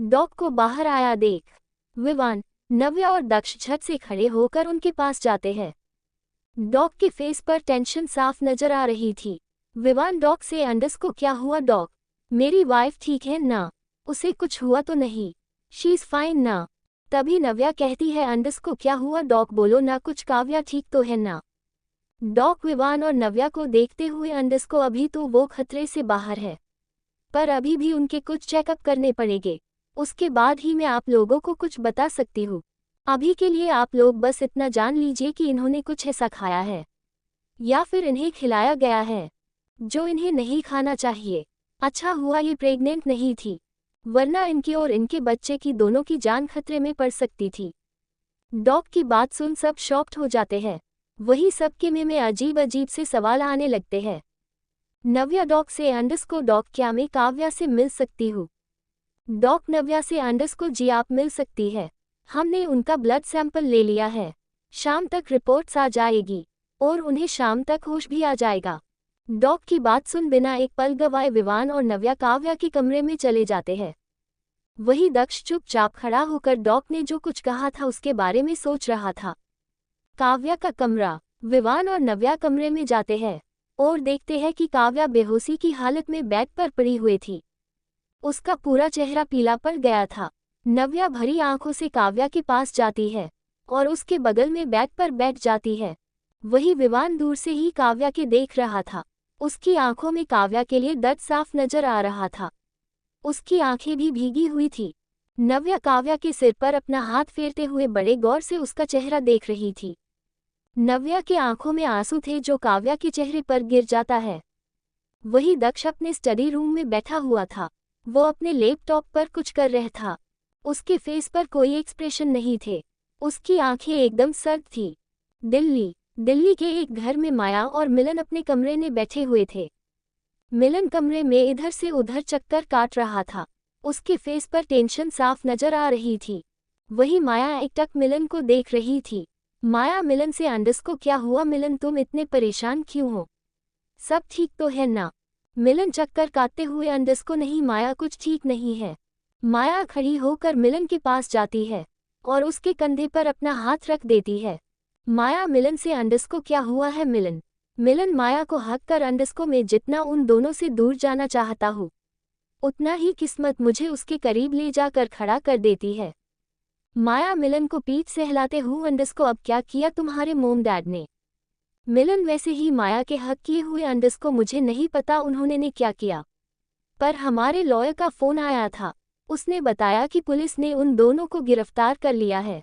Dog को बाहर आया देख विवान, नव्या और दक्ष झट से खड़े होकर उनके पास जाते हैं। डॉग के फेस पर टेंशन साफ नजर आ रही थी। विवान डॉग से अंडस को क्या हुआ डॉग? मेरी वाइफ ठीक है ना? उसे कुछ हुआ तो नहीं? शी इज फाइन ना? तभी नव्या कहती है अंडस को क्या हुआ डॉग बोलो ना कुछ, काव्या ठीक तो है ना? डॉग विवान और नव्या को देखते हुए अंडस को अभी तो वो खतरे से बाहर है, पर अभी भी उनके कुछ चेकअप करने पड़ेंगे। उसके बाद ही मैं आप लोगों को कुछ बता सकती हूँ। अभी के लिए आप लोग बस इतना जान लीजिए कि इन्होंने कुछ ऐसा खाया है या फिर इन्हें खिलाया गया है जो इन्हें नहीं खाना चाहिए। अच्छा हुआ ये प्रेग्नेंट नहीं थी, वरना इनकी और इनके बच्चे की दोनों की जान खतरे में पड़ सकती थी। डॉग की बात सुन सब शॉक्ड हो जाते हैं। वही सबके मुंह में अजीब अजीब से सवाल आने लगते हैं। नव्या डॉग से अंडस को डॉग क्या मैं काव्या से मिल सकती हूँ? डॉग नव्या से अंडस को जी आप मिल सकती है। हमने उनका ब्लड सैंपल ले लिया है। शाम तक रिपोर्ट्स आ जाएगी और उन्हें शाम तक होश भी आ जाएगा। डॉग की बात सुन बिना एक पल गवाए विवान और नव्या काव्या के कमरे में चले जाते हैं। वही दक्ष चुपचाप खड़ा होकर डॉग ने जो कुछ कहा था उसके बारे में सोच रहा था। काव्या का कमरा। विवान और नव्या कमरे में जाते हैं और देखते हैं कि काव्या बेहोशी की हालत में बेड पर पड़ी हुई थी। उसका पूरा चेहरा पीला पड़ गया था। नव्या भरी आंखों से काव्या के पास जाती है और उसके बगल में बेड पर बैठ जाती है। वही विवान दूर से ही काव्या के देख रहा था। उसकी आंखों में काव्या के लिए दर्द साफ नजर आ रहा था। उसकी आंखें भी भीगी हुई थी। नव्या काव्या के सिर पर अपना हाथ फेरते हुए बड़े गौर से उसका चेहरा देख रही थी। नव्या के आंखों में आंसू थे जो काव्या के चेहरे पर गिर जाता है। वही दक्ष अपने स्टडी रूम में बैठा हुआ था। वो अपने लैपटॉप पर कुछ कर रहा था। उसके फेस पर कोई एक्सप्रेशन नहीं थे। उसकी आंखें एकदम सर्द थी। दिल्ली के एक घर में माया और मिलन अपने कमरे में बैठे हुए थे। मिलन कमरे में इधर से उधर चक्कर काट रहा था। उसके फेस पर टेंशन साफ नजर आ रही थी। वही माया एकटक मिलन को देख रही थी। माया मिलन से अंडस को क्या हुआ मिलन तुम इतने परेशान क्यों हो? सब ठीक तो है ना? मिलन चक्कर काटते हुए अंडस को नहीं माया कुछ ठीक नहीं है। माया खड़ी होकर मिलन के पास जाती है और उसके कंधे पर अपना हाथ रख देती है। माया मिलन से अंडस को क्या हुआ है मिलन माया को हक कर अंडस को मैं जितना उन दोनों से दूर जाना चाहता हूँ उतना ही किस्मत मुझे उसके करीब ले जाकर खड़ा कर देती है। माया मिलन को पीठ सहलाते हुए अंडस को अब क्या किया तुम्हारे मोम डैड ने? मिलन वैसे ही माया के हक किए हुए अंडस को मुझे नहीं पता उन्होंने ने क्या किया, पर हमारे लॉयर का फोन आया था। उसने बताया कि पुलिस ने उन दोनों को गिरफ्तार कर लिया है।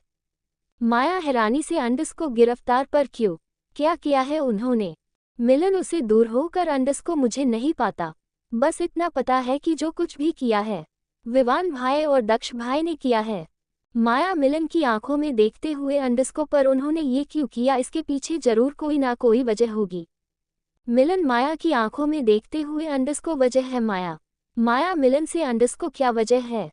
माया हैरानी से अंडस को गिरफ्तार पर क्यों? क्या किया है उन्होंने? मिलन उसे दूर होकर अंडस को मुझे नहीं पता, बस इतना पता है कि जो कुछ भी किया है विवान भाई और दक्ष भाई ने किया है। माया मिलन की आंखों में देखते हुए अंडस को पर उन्होंने ये क्यों किया इसके पीछे जरूर कोई ना कोई वजह होगी। मिलन माया की आंखों में देखते हुए अंडस को वजह है माया मिलन से अंडस को क्या वजह है?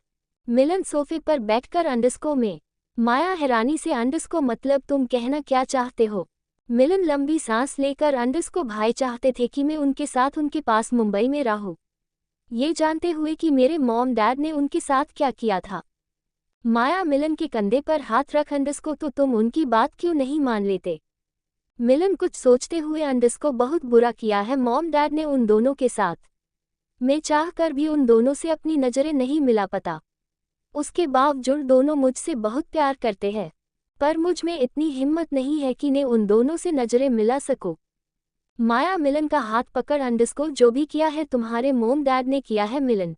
मिलन सोफे पर बैठकर अंडस को में। माया हैरानी से अंडस को मतलब तुम कहना क्या चाहते हो? मिलन लंबी सांस लेकर अंडस को भाई चाहते थे कि मैं उनके साथ उनके पास मुंबई में रहूं, ये जानते हुए कि मेरे मॉम डैड ने उनके साथ क्या किया था। माया मिलन के कंधे पर हाथ रख अंडस को तो तुम उनकी बात क्यों नहीं मान लेते? मिलन कुछ सोचते हुए अंडस को बहुत बुरा किया है मॉम डैड ने उन दोनों के साथ। मैं चाह कर भी उन दोनों से अपनी नज़रें नहीं मिला पाता। उसके बावजूद दोनों मुझसे बहुत प्यार करते हैं, पर मुझ में इतनी हिम्मत नहीं है कि मैं उन दोनों से नज़रें मिला सकूं। माया मिलन का हाथ पकड़ अंडस को जो भी किया है तुम्हारे मॉम डैड ने किया है मिलन,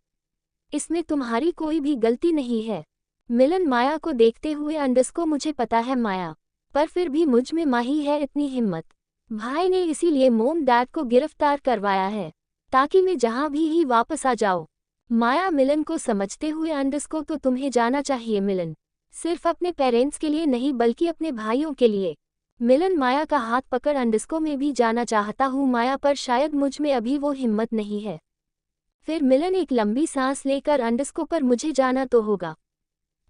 इसमें तुम्हारी कोई भी गलती नहीं है। मिलन माया को देखते हुए अंडस को मुझे पता है माया, पर फिर भी मुझ में माही है इतनी हिम्मत। भाई ने इसीलिए मॉम डैड को गिरफ्तार करवाया है ताकि मैं जहां भी ही वापस आ जाऊं। माया मिलन को समझते हुए अंडस को तो तुम्हें जाना चाहिए मिलन, सिर्फ अपने पेरेंट्स के लिए नहीं बल्कि अपने भाइयों के लिए। मिलन माया का हाथ पकड़ अंडस को मैं भी जाना चाहता हूँ माया, पर शायद मुझ में अभी वो हिम्मत नहीं है। फिर मिलन एक लंबी सांस लेकर अंडस को पर मुझे जाना तो होगा,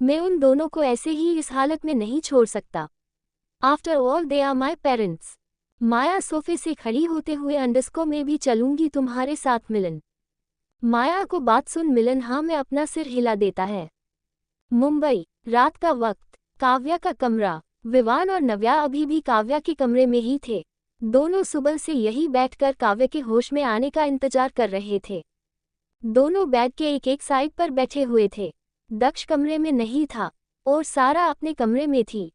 मैं उन दोनों को ऐसे ही इस हालत में नहीं छोड़ सकता। After all they are my parents. Maya सोफे से खड़ी होते हुए अंडस को मैं भी चलूंगी तुम्हारे साथ मिलन। माया को बात सुन मिलन हाँ मैं अपना सिर हिला देता है। मुंबई, रात का वक्त, काव्या का कमरा। विवान और नव्या अभी भी काव्या के कमरे में ही थे। दोनों सुबह से यही बैठकर काव्या के होश में आने का इंतजार कर रहे थे। दोनों बेड के एक एक साइड पर बैठे हुए थे। दक्ष कमरे में नहीं था और सारा अपने कमरे में थी।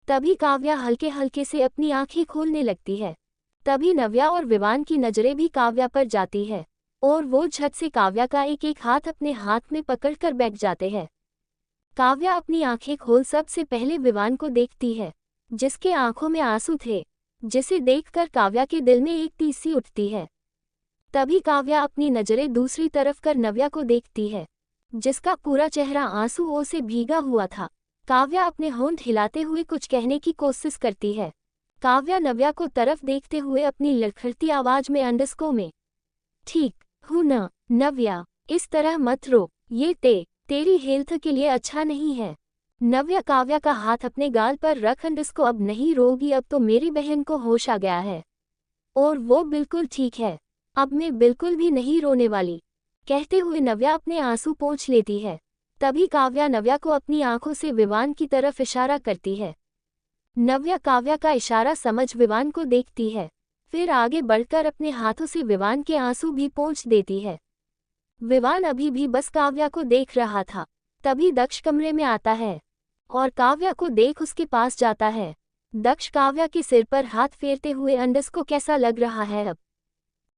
तभी काव्या हल्के हल्के से अपनी आंखें खोलने लगती है। तभी नव्या और विवान की नजरें भी काव्या पर जाती है और वो झट से काव्या का एक एक हाथ अपने हाथ में पकड़कर बैठ जाते हैं। काव्या अपनी आंखें खोल सबसे पहले विवान को देखती है, जिसके आंखों में आंसू थे, जिसे देखकर काव्या के दिल में एक तीस सी उठती है। तभी काव्या अपनी नजरें दूसरी तरफ कर नव्या को देखती है, जिसका पूरा चेहरा आंसुओं से भीगा हुआ था। काव्या अपने होंठ हिलाते हुए कुछ कहने की कोशिश करती है। काव्या नव्या को तरफ देखते हुए अपनी लड़खड़ती आवाज में अंडरस्कोर में, ठीक हूँ न नव्या, इस तरह मत रो, ये तेरी हेल्थ के लिए अच्छा नहीं है। नव्या काव्या का हाथ अपने गाल पर रख अंडरस्कोर, अब नहीं रोगी, अब तो मेरी बहन को होश आ गया है और वो बिल्कुल ठीक है, अब मैं बिल्कुल भी नहीं रोने वाली, कहते हुए नव्या अपने आंसू पोंछ लेती है। तभी काव्या नव्या को अपनी आंखों से विवान की तरफ इशारा करती है। नव्या काव्या का इशारा समझ विवान को देखती है, फिर आगे बढ़कर अपने हाथों से विवान के आंसू भी पोंछ देती है। विवान अभी भी बस काव्या को देख रहा था। तभी दक्ष कमरे में आता है और काव्या को देख उसके पास जाता है। दक्ष काव्या के सिर पर हाथ फेरते हुए, अंडरस्को कैसा लग रहा है अब?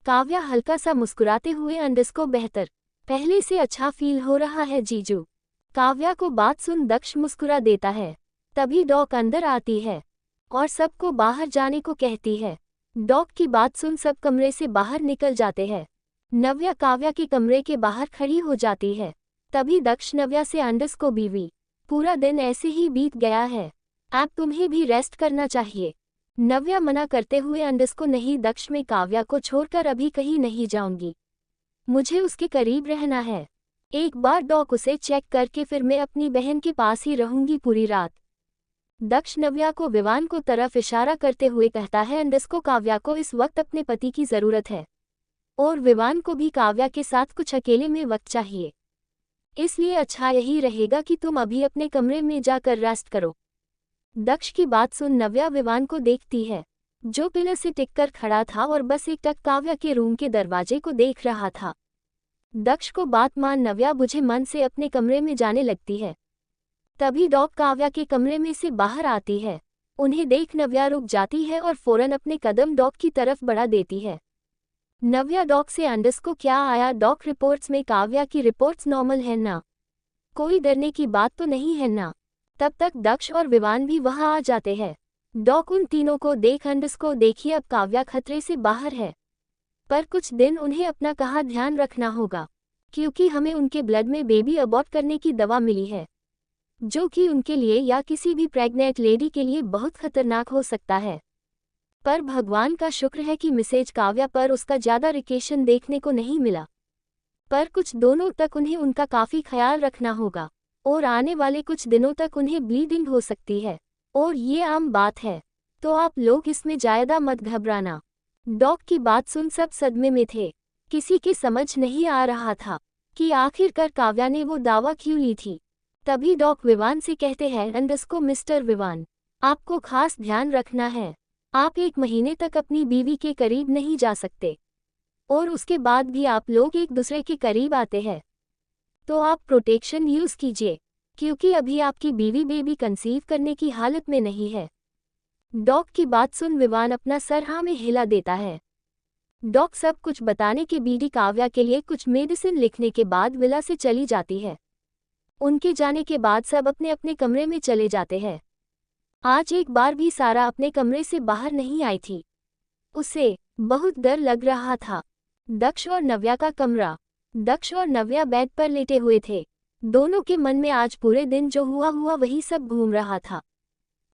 काव्या हल्का सा मुस्कुराते हुए, अंडरस्को बेहतर, पहले से अच्छा फील हो रहा है जीजू। काव्या को बात सुन दक्ष मुस्कुरा देता है। तभी डॉक अंदर आती है और सबको बाहर जाने को कहती है। डॉक की बात सुन सब कमरे से बाहर निकल जाते हैं। नव्या काव्या के कमरे के बाहर खड़ी हो जाती है। तभी दक्ष नव्या से, अंडरस्को बीवी, पूरा दिन ऐसे ही बीत गया है, अब तुम्हें भी रेस्ट करना चाहिए। नव्या मना करते हुए, अंडरस्को नहीं दक्ष, मैं काव्या को छोड़कर अभी कहीं नहीं जाऊंगी, मुझे उसके करीब रहना है। एक बार डॉक उसे चेक करके फिर मैं अपनी बहन के पास ही रहूंगी पूरी रात। दक्ष नव्या को विवान को तरफ इशारा करते हुए कहता है, अंडरस्को काव्या को इस वक्त अपने पति की जरूरत है और विवान को भी काव्या के साथ कुछ अकेले में वक्त चाहिए, इसलिए अच्छा यही रहेगा कि तुम अभी अपने कमरे में जाकर रेस्ट करो। दक्ष की बात सुन नव्या विवान को देखती है, जो पिलर से टिककर खड़ा था और बस एक टक काव्या के रूम के दरवाजे को देख रहा था। दक्ष को बात मान नव्या बुझे मन से अपने कमरे में जाने लगती है। तभी डॉक काव्या के कमरे में से बाहर आती है। उन्हें देख नव्या रुक जाती है और फौरन अपने कदम डॉक की तरफ बढ़ा देती है। नव्या डॉक से, अंडरस्को क्या आया? डॉक रिपोर्ट्स में काव्या की रिपोर्ट्स नॉर्मल है ना, कोई डरने की बात तो नहीं है ना। तब तक दक्ष और विवान भी वहां आ जाते हैं। डॉक उन तीनों को देख, अंडरस्को देखिए अब काव्या खतरे से बाहर है, पर कुछ दिन उन्हें अपना कहा ध्यान रखना होगा, क्योंकि हमें उनके ब्लड में बेबी अबॉर्ट करने की दवा मिली है, जो कि उनके लिए या किसी भी प्रेग्नेंट लेडी के लिए बहुत खतरनाक हो सकता है। पर भगवान का शुक्र है कि मिसेज काव्या पर उसका ज्यादा रिकेशन देखने को नहीं मिला, पर कुछ दिनों तक उन्हें उनका काफी ख्याल रखना होगा और आने वाले कुछ दिनों तक उन्हें ब्लीडिंग हो सकती है और ये आम बात है, तो आप लोग इसमें ज्यादा मत घबराना। डॉक की बात सुन सब सदमे में थे। किसी की समझ नहीं आ रहा था कि आखिरकार काव्या ने वो दावा क्यों ली थी। तभी डॉक विवान से कहते हैं, अंडरस्को मिस्टर विवान, आपको खास ध्यान रखना है, आप 1 महीने तक अपनी बीवी के करीब नहीं जा सकते और उसके बाद भी आप लोग एक दूसरे के करीब आते हैं तो आप प्रोटेक्शन यूज कीजिए, क्योंकि अभी आपकी बीवी बेबी कंसीव करने की हालत में नहीं है। डॉक की बात सुन विवान अपना सर हाँ में हिला देता है। डॉक सब कुछ बताने के बीडी काव्या के लिए कुछ मेडिसिन लिखने के बाद विला से चली जाती है। उनके जाने के बाद सब अपने अपने कमरे में चले जाते हैं। आज एक बार भी सारा अपने कमरे से बाहर नहीं आई थी। उसे बहुत डर लग रहा था। दक्ष और नव्या का कमरा। दक्ष और नव्या बेड पर लेटे हुए थे। दोनों के मन में आज पूरे दिन जो हुआ वही सब घूम रहा था।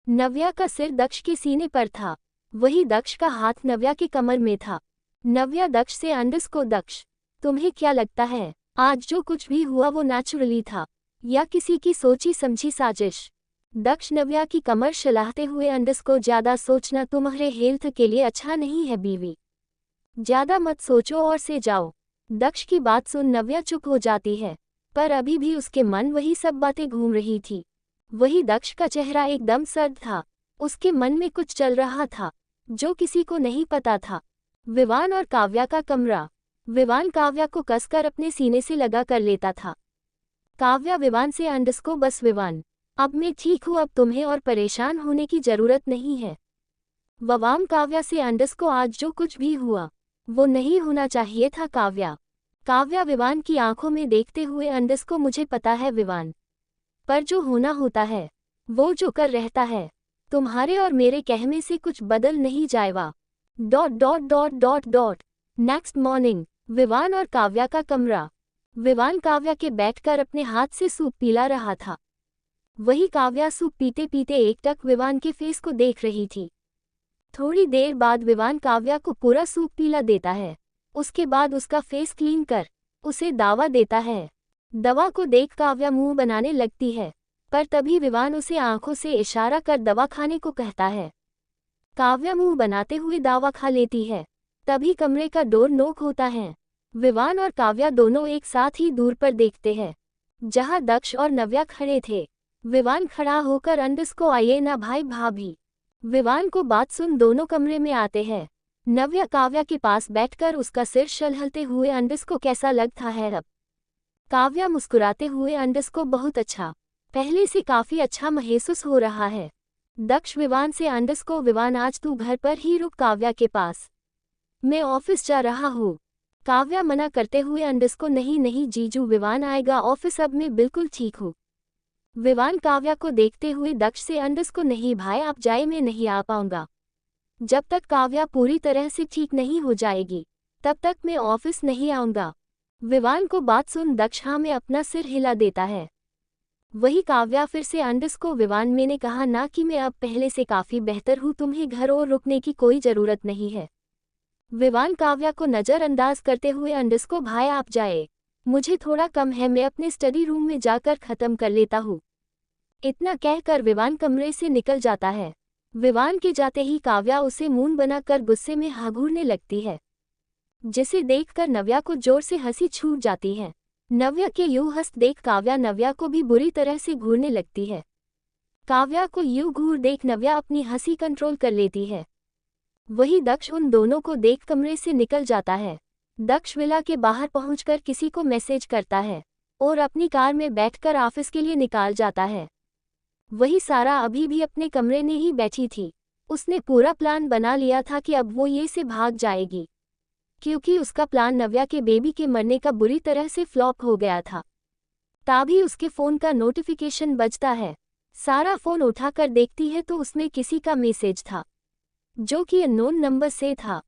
नव्या का सिर दक्ष के सीने पर था, वही दक्ष का हाथ नव्या के कमर में था। नव्या दक्ष से, अंडरस्को दक्ष, तुम्हें क्या लगता है आज जो कुछ भी हुआ वो नेचुरली था या किसी की सोची समझी साजिश? दक्ष नव्या की कमर शलाहते हुए, अंडरस्को ज्यादा सोचना तुम्हारे हेल्थ के लिए अच्छा नहीं है बीवी, ज्यादा मत सोचो और से जाओ। दक्ष की बात सुन नव्या चुप हो जाती है। पर अभी भी उसके मन वही सब बातें घूम रही थी। वही दक्ष का चेहरा एकदम सर्द था। उसके मन में कुछ चल रहा था जो किसी को नहीं पता था। विवान और काव्या का कमरा। विवान काव्या को कसकर अपने सीने से लगा कर लेता था। काव्या विवान से अंडस्को बस विवान, अब मैं ठीक हूँ, अब तुम्हें और परेशान होने की जरूरत नहीं है। ववाम काव्या से अंडस्को आज जो कुछ भी हुआ वो नहीं होना चाहिए था काव्या। काव्या विवान की आंखों में देखते हुए अंडस्को, मुझे पता है विवान, पर जो होना होता है वो जो कर रहता है, तुम्हारे और मेरे कहने से कुछ बदल नहीं जाएगा। Next morning. विवान और काव्या का कमरा। विवान काव्या के बैठकर अपने हाथ से सूप पिला रहा था। वही काव्या सूप पीते पीते एकटक विवान के फेस को देख रही थी। थोड़ी देर बाद विवान काव्या को पूरा सूप पीला देता है। उसके बाद उसका फेस क्लीन कर उसे दवा देता है। दवा को देख काव्या मुंह बनाने लगती है, पर तभी विवान उसे आंखों से इशारा कर दवा खाने को कहता है। काव्या मुंह बनाते हुए दवा खा लेती है। तभी कमरे का डोर नॉक होता है। विवान और काव्या दोनों एक साथ ही दूर पर देखते हैं जहां दक्ष और नव्या खड़े थे। विवान खड़ा होकर अंडस्को, आइए ना भाई भाभी। विवान को बात सुन दोनों कमरे में आते हैं। नव्या काव्या के पास बैठकर उसका सिर शलहलते हुए, अंडस्को कैसा लगता है अब? काव्या मुस्कुराते हुए, अंडस्को बहुत अच्छा, पहले से काफी अच्छा महसूस हो रहा है। दक्ष विवान से, अंडस्को विवान आज तू घर पर ही रुक काव्या के पास, मैं ऑफिस जा रहा हूँ। काव्या मना करते हुए, अंडस्को नहीं नहीं जीजू, विवान आएगा ऑफिस, अब मैं बिल्कुल ठीक हूँ। विवान काव्या को देखते हुए दक्ष से, अंडस्को नहीं भाई आप जाए, मैं नहीं आ पाऊंगा। जब तक काव्या पूरी तरह से ठीक नहीं हो जाएगी तब तक मैं ऑफिस नहीं आऊंगा। विवान को बात सुन दक्ष हाँ में अपना सिर हिला देता है। वही काव्या फिर से, अंडस्को विवान मैंने कहा ना कि मैं अब पहले से काफी बेहतर हूँ, तुम्हें घर और रुकने की कोई जरूरत नहीं है। विवान काव्या को नजरअंदाज करते हुए, अंडस्को भाई आप जाए, मुझे थोड़ा कम है, मैं अपने स्टडी रूम में जाकर खत्म कर लेता हूँ। इतना कहकर विवान कमरे से निकल जाता है। विवान के जाते ही काव्या उसे मुंह बनाकर गुस्से में घूरने लगती है, जिसे देखकर नव्या को जोर से हंसी छूट जाती है। नव्या के यूं हंस देख काव्या नव्या को भी बुरी तरह से घूरने लगती है। काव्या को यूं घूर देख नव्या अपनी हंसी कंट्रोल कर लेती है। वही दक्ष उन दोनों को देख कमरे से निकल जाता है। दक्ष विला के बाहर पहुंचकर किसी को मैसेज करता है और अपनी कार में बैठकर ऑफिस के लिए निकाल जाता है। वही सारा अभी भी अपने कमरे में ही बैठी थी। उसने पूरा प्लान बना लिया था कि अब वो ये से भाग जाएगी, क्योंकि उसका प्लान नव्या के बेबी के मरने का बुरी तरह से फ्लॉप हो गया था। तभी उसके फ़ोन का नोटिफिकेशन बजता है। सारा फ़ोन उठाकर देखती है तो उसमें किसी का मैसेज था जो कि अननोन नंबर से था।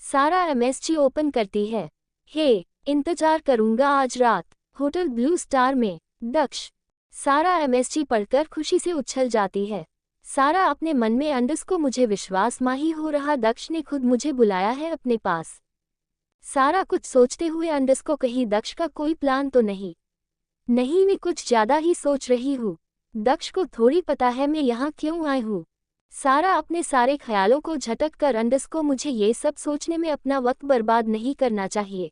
सारा एमएसजी ओपन करती है। हे, इंतजार करूंगा आज रात होटल ब्लू स्टार में, दक्ष। सारा एमएसजी पढ़कर खुशी से उछल जाती है। सारा अपने मन में, अंडस्को मुझे विश्वास माही हो रहा, दक्ष ने खुद मुझे बुलाया है अपने पास। सारा कुछ सोचते हुए, अंडस्को कहीं दक्ष का कोई प्लान तो नहीं मैं कुछ ज्यादा ही सोच रही हूँ। दक्ष को थोड़ी पता है मैं यहाँ क्यों आई हूँ। सारा अपने सारे ख्यालों को झटक कर, अंडस्को मुझे ये सब सोचने में अपना वक्त बर्बाद नहीं करना चाहिए,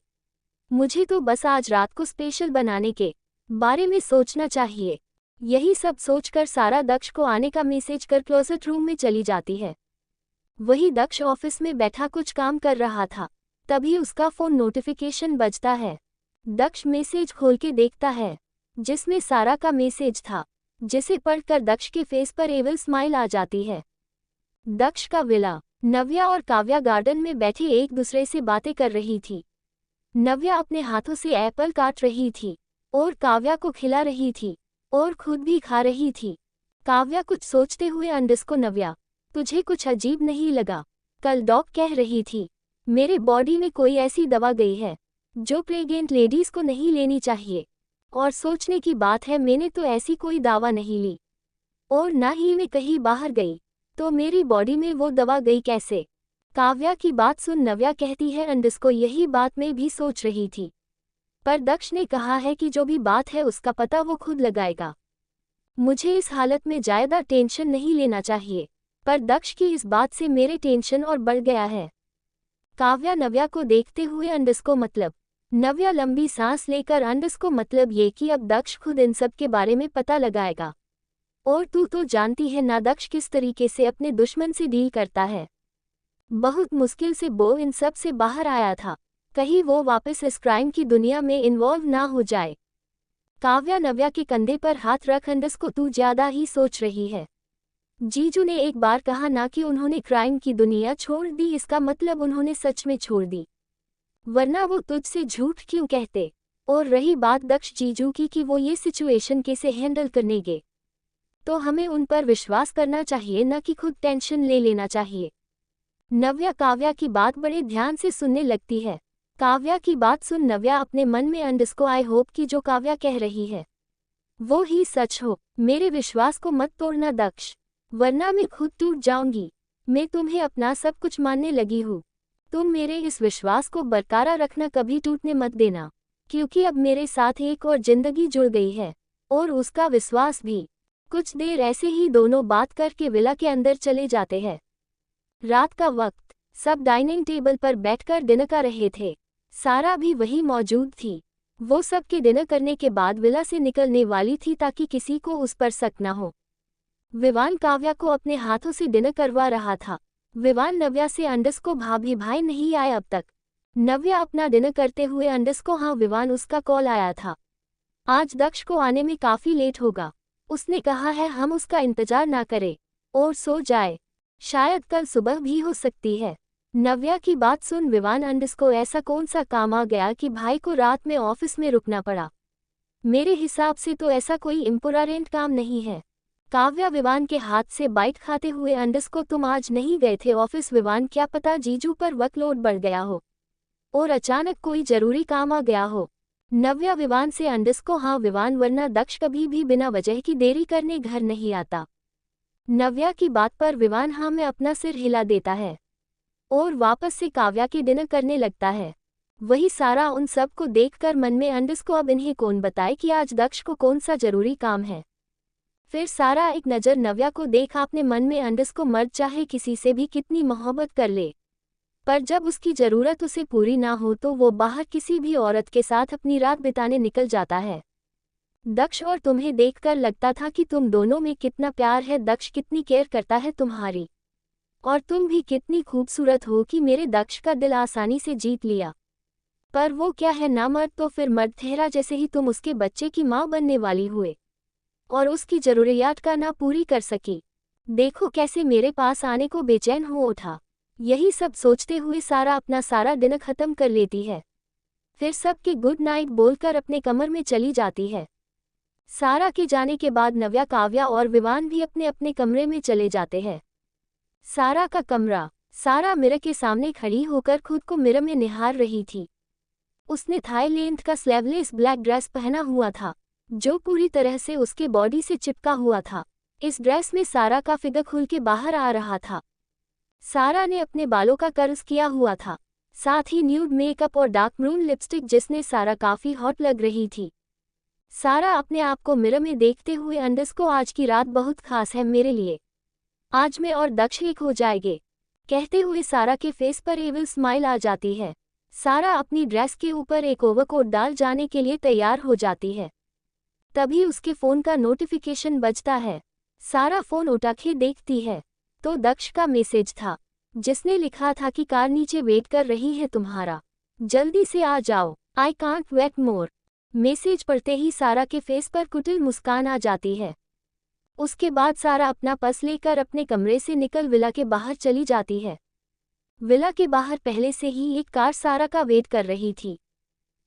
मुझे तो बस आज रात को स्पेशल बनाने के बारे में सोचना चाहिए। यही सब सोचकर सारा दक्ष को आने का मैसेज कर क्लोजेट रूम में चली जाती है। वही दक्ष ऑफिस में बैठा कुछ काम कर रहा था। तभी उसका फोन नोटिफिकेशन बजता है। दक्ष मैसेज खोल के देखता है जिसमें सारा का मैसेज था, जिसे पढ़कर दक्ष के फेस पर एविल स्माइल आ जाती है। दक्ष का विला। नव्या और काव्या गार्डन में बैठे एक दूसरे से बातें कर रही थी। नव्या अपने हाथों से एप्पल काट रही थी और काव्या को खिला रही थी और खुद भी खा रही थी। काव्या कुछ सोचते हुए, अंडस्को नव्या, तुझे कुछ अजीब नहीं लगा? कल डॉक कह रही थी मेरे बॉडी में कोई ऐसी दवा गई है जो प्रेग्नेंट लेडीज को नहीं लेनी चाहिए, और सोचने की बात है मैंने तो ऐसी कोई दवा नहीं ली और ना ही मैं कहीं बाहर गई, तो मेरी बॉडी में वो दवा गई कैसे? काव्या की बात सुन नव्या कहती है, अंडस्को यही बात मैं भी सोच रही थी, पर दक्ष ने कहा है कि जो भी बात है उसका पता वो खुद लगाएगा, मुझे इस हालत में ज्यादा टेंशन नहीं लेना चाहिए। पर दक्ष की इस बात से मेरे टेंशन और बढ़ गया है। काव्या नव्या को देखते हुए, अंडस्को मतलब नव्या लंबी सांस लेकर अंडरस्को मतलब ये कि अब दक्ष खुद इन सब के बारे में पता लगाएगा। और तू तो जानती है ना दक्ष किस तरीके से अपने दुश्मन से डील करता है। बहुत मुश्किल से वो इन सब से बाहर आया था, कहीं वो वापस इस क्राइम की दुनिया में इन्वॉल्व ना हो जाए। काव्या नव्या के कंधे पर हाथ रख अंडरस्को तू ज्यादा ही सोच रही है। जीजू ने एक बार कहा ना कि उन्होंने क्राइम की दुनिया छोड़ दी, इसका मतलब उन्होंने सच में छोड़ दी, वरना वो तुझसे झूठ क्यों कहते। और रही बात दक्ष जीजू की कि वो ये सिचुएशन कैसे हैंडल करनेगे, तो हमें उन पर विश्वास करना चाहिए न कि खुद टेंशन ले लेना चाहिए। नव्या काव्या की बात बड़े ध्यान से सुनने लगती है। काव्या की बात सुन नव्या अपने मन में अंडरस्को आई होप कि जो काव्या कह रही है वो ही सच हो। मेरे विश्वास को मत तोड़ना दक्ष, वरना मैं खुद टूट जाऊंगी। मैं तुम्हें अपना सब कुछ मानने लगी हूँ। तुम मेरे इस विश्वास को बरकरार रखना, कभी टूटने मत देना, क्योंकि अब मेरे साथ एक और जिंदगी जुड़ गई है और उसका विश्वास भी। कुछ देर ऐसे ही दोनों बात करके विला के अंदर चले जाते हैं। रात का वक्त, सब डाइनिंग टेबल पर बैठकर डिनर कर रहे थे। सारा भी वहीं मौजूद थी। वो सबके डिनर करने के बाद विला से निकलने वाली थी ताकि किसी को उस पर शक न हो। विवान काव्या को अपने हाथों से डिनर करवा रहा था। विवान नव्या से अंडरस्को भाभी भाई नहीं आए अब तक। नव्या अपना डिनर करते हुए अंडरस्को हाँ विवान उसका कॉल आया था। आज दक्ष को आने में काफी लेट होगा, उसने कहा है हम उसका इंतजार ना करें और सो जाए, शायद कल सुबह भी हो सकती है। नव्या की बात सुन विवान अंडरस्को ऐसा कौन सा काम आ गया कि भाई को रात में ऑफिस में रुकना पड़ा। मेरे हिसाब से तो ऐसा कोई इम्पोर्टेंट काम नहीं है। काव्या विवान के हाथ से बाइट खाते हुए अंडरस्को तुम आज नहीं गए थे ऑफिस। विवान क्या पता जीजू पर वर्कलोड बढ़ गया हो और अचानक कोई जरूरी काम आ गया हो। नव्या विवान से अंडरस्को हाँ विवान, वरना दक्ष कभी भी बिना वजह की देरी करने घर नहीं आता। नव्या की बात पर विवान हाँ में अपना सिर हिला देता है और वापस से काव्या की डिनर करने लगता है। वही सारा उन सब को देखकर मन में अंडरस्को अब इन्हें कौन बताए कि आज दक्ष को कौन सा जरूरी काम है। फिर सारा एक नज़र नव्या को देख अपने मन में अंडरस्को मर्द चाहे किसी से भी कितनी मोहब्बत कर ले, पर जब उसकी ज़रूरत उसे पूरी ना हो तो वो बाहर किसी भी औरत के साथ अपनी रात बिताने निकल जाता है। दक्ष और तुम्हें देखकर लगता था कि तुम दोनों में कितना प्यार है। दक्ष कितनी केयर करता है तुम्हारी, और तुम भी कितनी खूबसूरत हो कि मेरे दक्ष का दिल आसानी से जीत लिया। पर वो क्या है ना मर्द तो फिर मर्द ठहरा, जैसे ही तुम उसके बच्चे की माँ बनने वाली हुए और उसकी ज़रूरियात का ना पूरी कर सकी। देखो कैसे मेरे पास आने को बेचैन हो उठा। यही सब सोचते हुए सारा अपना सारा डिनर खत्म कर लेती है। फिर सबके गुड नाइट बोलकर अपने कमर में चली जाती है। सारा के जाने के बाद नव्या काव्या और विवान भी अपने अपने कमरे में चले जाते हैं। सारा का कमरा। सारा मिरर के सामने खड़ी होकर खुद को मिरर में निहार रही थी। उसने थाई लेंथ का स्लीवलेस ब्लैक ड्रेस पहना हुआ था जो पूरी तरह से उसके बॉडी से चिपका हुआ था। इस ड्रेस में सारा का फिगर खुल के बाहर आ रहा था। सारा ने अपने बालों का कर्ज किया हुआ था, साथ ही न्यूड मेकअप और डार्क मरून लिपस्टिक, जिसने सारा काफी हॉट लग रही थी। सारा अपने आप को मिरर में देखते हुए अंडरस्को आज की रात बहुत खास है मेरे लिए, आज मैं और दक्ष एक हो जाएंगे, कहते हुए सारा के फेस पर एविल स्माइल आ जाती है। सारा अपनी ड्रेस के ऊपर एक ओवरकोट डाल जाने के लिए तैयार हो जाती है। तभी उसके फ़ोन का नोटिफिकेशन बजता है। सारा फ़ोन उठा के देखती है तो दक्ष का मैसेज था, जिसने लिखा था कि कार नीचे वेट कर रही है तुम्हारा, जल्दी से आ जाओ, I can't wait more. Message पढ़ते ही सारा के फेस पर कुटिल मुस्कान आ जाती है। उसके बाद सारा अपना पर्स लेकर अपने कमरे से निकल विला के बाहर चली जाती है। विला के बाहर पहले से ही एक कार सारा का वेट कर रही थी।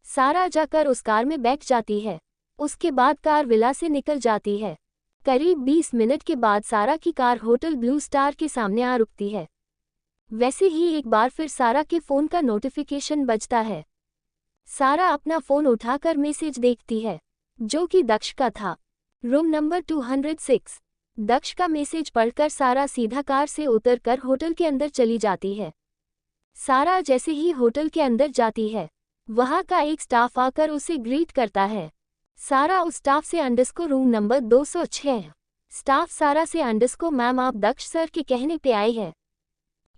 सारा जाकर उस कार में बैठ जाती है। उसके बाद कार विला से निकल जाती है। करीब 20 मिनट के बाद सारा की कार होटल ब्लू स्टार के सामने आ रुकती है। वैसे ही एक बार फिर सारा के फ़ोन का नोटिफिकेशन बजता है। सारा अपना फ़ोन उठाकर मैसेज देखती है, जो कि दक्ष का था। Room number 206। दक्ष का मैसेज पढ़कर सारा सीधा कार से उतरकर होटल के अंदर चली जाती है। सारा जैसे ही होटल के अंदर जाती है, वहां का एक स्टाफ आकर उसे ग्रीट करता है। सारा उस स्टाफ से अंडरस्को रूम नंबर 206। स्टाफ सारा से अंडरस्को मैम आप दक्ष सर के कहने पे आई है।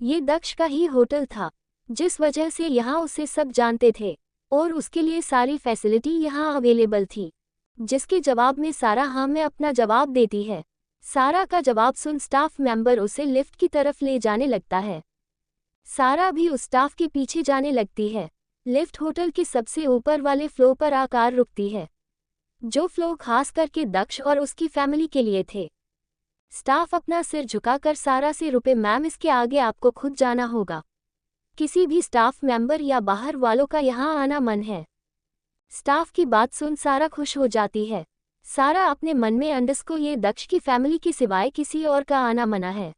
ये दक्ष का ही होटल था, जिस वजह से यहाँ उसे सब जानते थे और उसके लिए सारी फैसिलिटी यहाँ अवेलेबल थी। जिसके जवाब में सारा हाँ में अपना जवाब देती है। सारा का जवाब सुन स्टाफ मेंबर उसे लिफ्ट की तरफ ले जाने लगता है। सारा भी उस स्टाफ के पीछे जाने लगती है। लिफ्ट होटल के सबसे ऊपर वाले फ्लोर पर आकर रुकती है, जो फ्लोर खास करके दक्ष और उसकी फैमिली के लिए थे। स्टाफ अपना सिर झुकाकर सारा से रुपए मैम इसके आगे आपको खुद जाना होगा। किसी भी स्टाफ मेंबर या बाहर वालों का यहाँ आना मन है। स्टाफ की बात सुन सारा खुश हो जाती है। सारा अपने मन में अंडरस्को ये दक्ष की फैमिली के सिवाय किसी और का आना मना है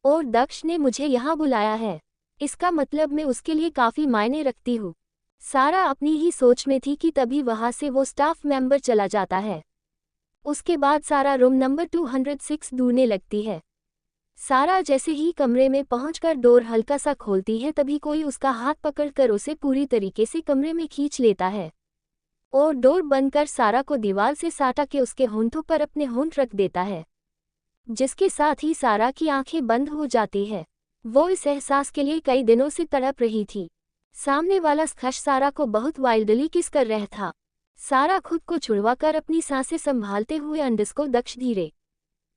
और दक्ष ने मुझे यहाँ बुलाया है, इसका मतलब मैं उसके लिए काफ़ी मायने रखती हूँ। सारा अपनी ही सोच में थी कि तभी वहाँ से वो स्टाफ मेंबर चला जाता है। उसके बाद सारा रूम नंबर 206 ढूंढने लगती है। सारा जैसे ही कमरे में पहुंचकर डोर हल्का सा खोलती है तभी कोई उसका हाथ पकड़कर उसे पूरी तरीके से कमरे में खींच लेता है और डोर बंद कर सारा को दीवार से साटा के उसके होंठों पर अपने होंठ रख देता है, जिसके साथ ही सारा की आंखें बंद हो जाती है। वो इस एहसास के लिए कई दिनों से तड़प रही थी। सामने वाला शख्स सारा को बहुत वाइल्डली किस कर रहा था। सारा खुद को छुड़वाकर अपनी सांसें संभालते हुए अंडरस्को दक्ष धीरे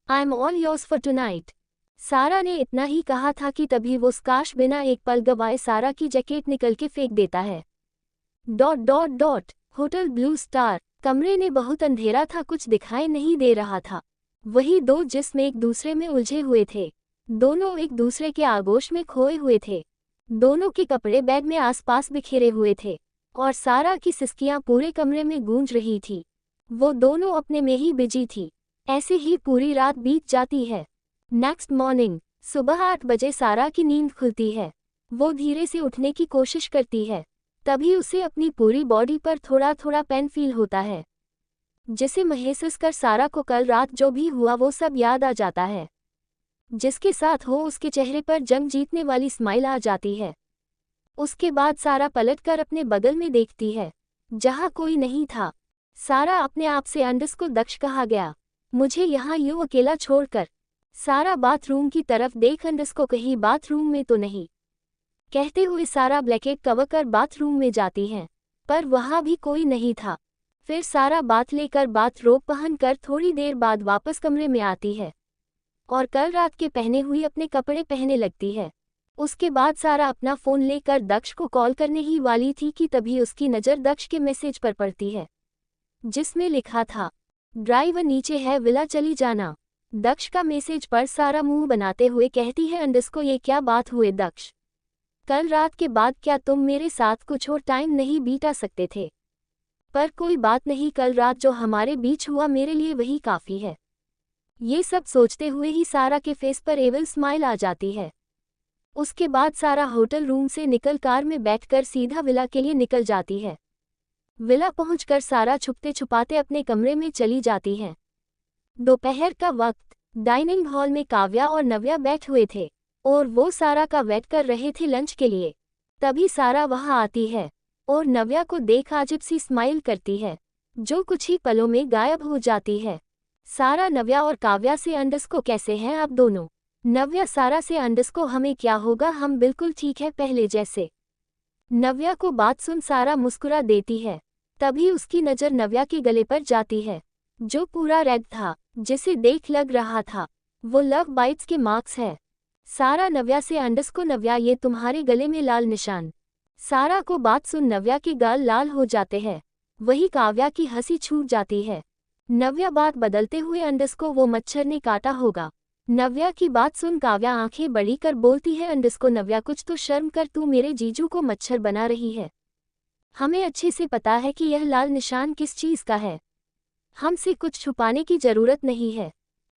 I am all yours for tonight. सारा ने इतना ही कहा था कि तभी वो स्काश बिना एक पल गवाए सारा की जैकेट निकल के फेंक देता है। Dot dot dot hotel blue star. कमरे में बहुत अंधेरा था, कुछ दिखाई नहीं दे रहा था। वही दो जिस्म एक दूसरे में उलझे हुए थे। दोनों एक दूसरे के आगोश में खोए हुए थे। दोनों के कपड़े बेड में आसपास बिखेरे हुए थे और सारा की सिसकियां पूरे कमरे में गूंज रही थी। वो दोनों अपने में ही बिजी थी। ऐसे ही पूरी रात बीत जाती है। नेक्स्ट मॉर्निंग सुबह 8 बजे सारा की नींद खुलती है। वो धीरे से उठने की कोशिश करती है, तभी उसे अपनी पूरी बॉडी पर थोड़ा थोड़ा पेन फील होता है, जिसे महसूस कर सारा को कल रात जो भी हुआ वो सब याद आ जाता है, जिसके साथ हो उसके चेहरे पर जंग जीतने वाली स्माइल आ जाती है। उसके बाद सारा पलटकर अपने बगल में देखती है, जहाँ कोई नहीं था। सारा अपने आप से अंडरस्को दक्ष कहा गया, मुझे यहाँ यूं अकेला छोड़कर। सारा बाथरूम की तरफ देख अंडरस्को कहीं बाथरूम में तो नहीं, कहते हुए सारा ब्लैंकेट कवर कर बाथरूम में जाती है, पर वहाँ भी कोई नहीं था। फिर सारा बाथ लेकर बाथरोब पहन कर थोड़ी देर बाद वापस कमरे में आती है और कल रात के पहने हुए अपने कपड़े पहनने लगती है। उसके बाद सारा अपना फ़ोन लेकर दक्ष को कॉल करने ही वाली थी कि तभी उसकी नज़र दक्ष के मैसेज पर पड़ती है, जिसमें लिखा था ड्राइवर नीचे है, विला चली जाना। दक्ष का मैसेज पर सारा मुंह बनाते हुए कहती है, अंडरस्को ये क्या बात हुए दक्ष, कल रात के बाद क्या तुम मेरे साथ कुछ और टाइम नहीं बिता सकते थे? पर कोई बात नहीं, कल रात जो हमारे बीच हुआ मेरे लिए वही काफ़ी है। ये सब सोचते हुए ही सारा के फेस पर एविल स्माइल आ जाती है। उसके बाद सारा होटल रूम से निकल कार में बैठकर सीधा विला के लिए निकल जाती है। विला पहुंचकर सारा छुपते छुपाते अपने कमरे में चली जाती है। दोपहर का वक्त डाइनिंग हॉल में काव्या और नव्या बैठ हुए थे और वो सारा का वेट कर रहे थे लंच के लिए। तभी सारा वहां आती है और नव्या को देख अजीब सी स्माइल करती है, जो कुछ ही पलों में गायब हो जाती है। सारा नव्या और काव्या से, अंडरस्को कैसे हैं आप दोनों? नव्या सारा से, अंडरस्को हमें क्या होगा, हम बिल्कुल ठीक है पहले जैसे। नव्या को बात सुन सारा मुस्कुरा देती है। तभी उसकी नज़र नव्या के गले पर जाती है, जो पूरा रेड था, जिसे देख लग रहा था वो लव बाइट्स के मार्क्स है। सारा नव्या से, अंडरस्को नव्या ये तुम्हारे गले में लाल निशान। सारा को बात सुन नव्या के गाल लाल हो जाते हैं। वही काव्या की हंसी छूट जाती है। नव्या बात बदलते हुए, अंडरस्को वो मच्छर ने काटा होगा। नव्या की बात सुन काव्या आंखें बड़ी कर बोलती है, अंडरस्को नव्या कुछ तो शर्म कर, तू मेरे जीजू को मच्छर बना रही है। हमें अच्छे से पता है कि यह लाल निशान किस चीज़ का है, हमसे कुछ छुपाने की जरूरत नहीं है।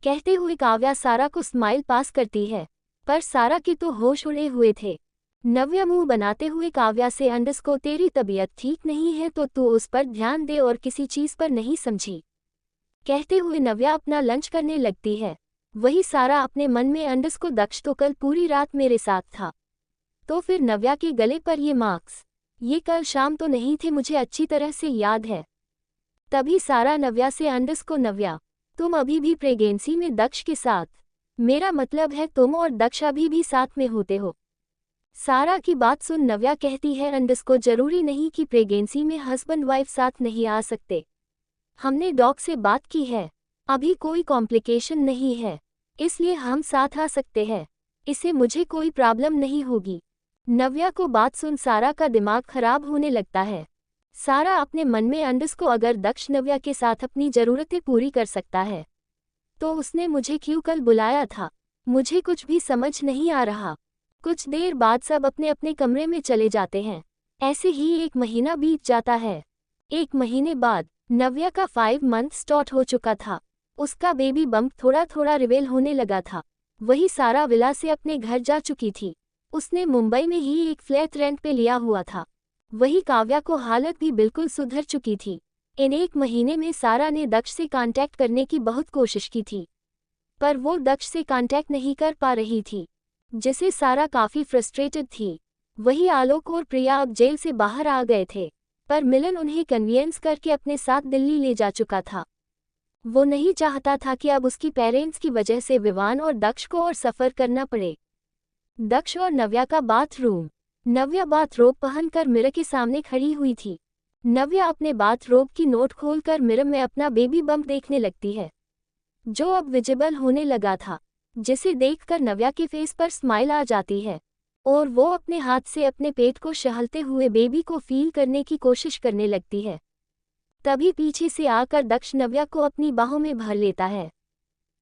कहते हुए काव्या सारा को स्माइल पास करती है, पर सारा के तो होश उड़े हुए थे। नव्या मुंह बनाते हुए काव्या से, अंडरस्को तेरी तबीयत ठीक नहीं है तो तू उस पर ध्यान दे और किसी चीज़ पर नहीं समझी। कहते हुए नव्या अपना लंच करने लगती है। वही सारा अपने मन में, अंडरस्को दक्ष तो कल पूरी रात मेरे साथ था, तो फिर नव्या के गले पर ये मार्क्स, ये कल शाम तो नहीं थे, मुझे अच्छी तरह से याद है। तभी सारा नव्या से, अंडरस्को नव्या तुम अभी भी प्रेगनेंसी में दक्ष के साथ, मेरा मतलब है तुम और दक्ष अभी भी साथ में होते हो। सारा की बात सुन नव्या कहती है अंडस्को जरूरी नहीं कि प्रेगनेंसी में हस्बैंड वाइफ साथ नहीं आ सकते। हमने डॉग से बात की है, अभी कोई कॉम्प्लिकेशन नहीं है, इसलिए हम साथ आ सकते हैं। इससे मुझे कोई प्रॉब्लम नहीं होगी। नव्या को बात सुन सारा का दिमाग खराब होने लगता है। सारा अपने मन में अंडस्को अगर दक्ष नव्या के साथ अपनी ज़रूरतें पूरी कर सकता है तो उसने मुझे क्यों कल बुलाया था, मुझे कुछ भी समझ नहीं आ रहा। कुछ देर बाद सब अपने अपने कमरे में चले जाते हैं। ऐसे ही 1 महीना बीत जाता है। 1 महीने बाद नव्या का 5 मंथ स्टार्ट हो चुका था। उसका बेबी बम्प थोड़ा थोड़ा रिवेल होने लगा था। वही सारा विला से अपने घर जा चुकी थी। उसने मुंबई में ही एक फ्लैट रेंट पे लिया हुआ था। वही काव्या को हालत भी बिल्कुल सुधर चुकी थी। इन 1 महीने में सारा ने दक्ष से कांटेक्ट करने की बहुत कोशिश की थी, पर वो दक्ष से कांटेक्ट नहीं कर पा रही थी, जिससे सारा काफ़ी फ्रस्ट्रेटेड थी। वही आलोक और प्रिया अब जेल से बाहर आ गए थे, पर मिलन उन्हें कन्विंस करके अपने साथ दिल्ली ले जा चुका था। वो नहीं चाहता था कि अब उसकी पेरेंट्स की वजह से विवान और दक्ष को और सफ़र करना पड़े। दक्ष और नव्या का बाथरूम। नव्या बाथरोब पहनकर मिरर के सामने खड़ी हुई थी। नव्या अपने बाथरोब की नोट खोलकर मिरर में अपना बेबी बम्प देखने लगती है, जो अब विजिबल होने लगा था, जिसे देखकर नव्या के फेस पर स्माइल आ जाती है और वो अपने हाथ से अपने पेट को सहलते हुए बेबी को फील करने की कोशिश करने लगती है। तभी पीछे से आकर दक्ष नव्या को अपनी बाहों में भर लेता है,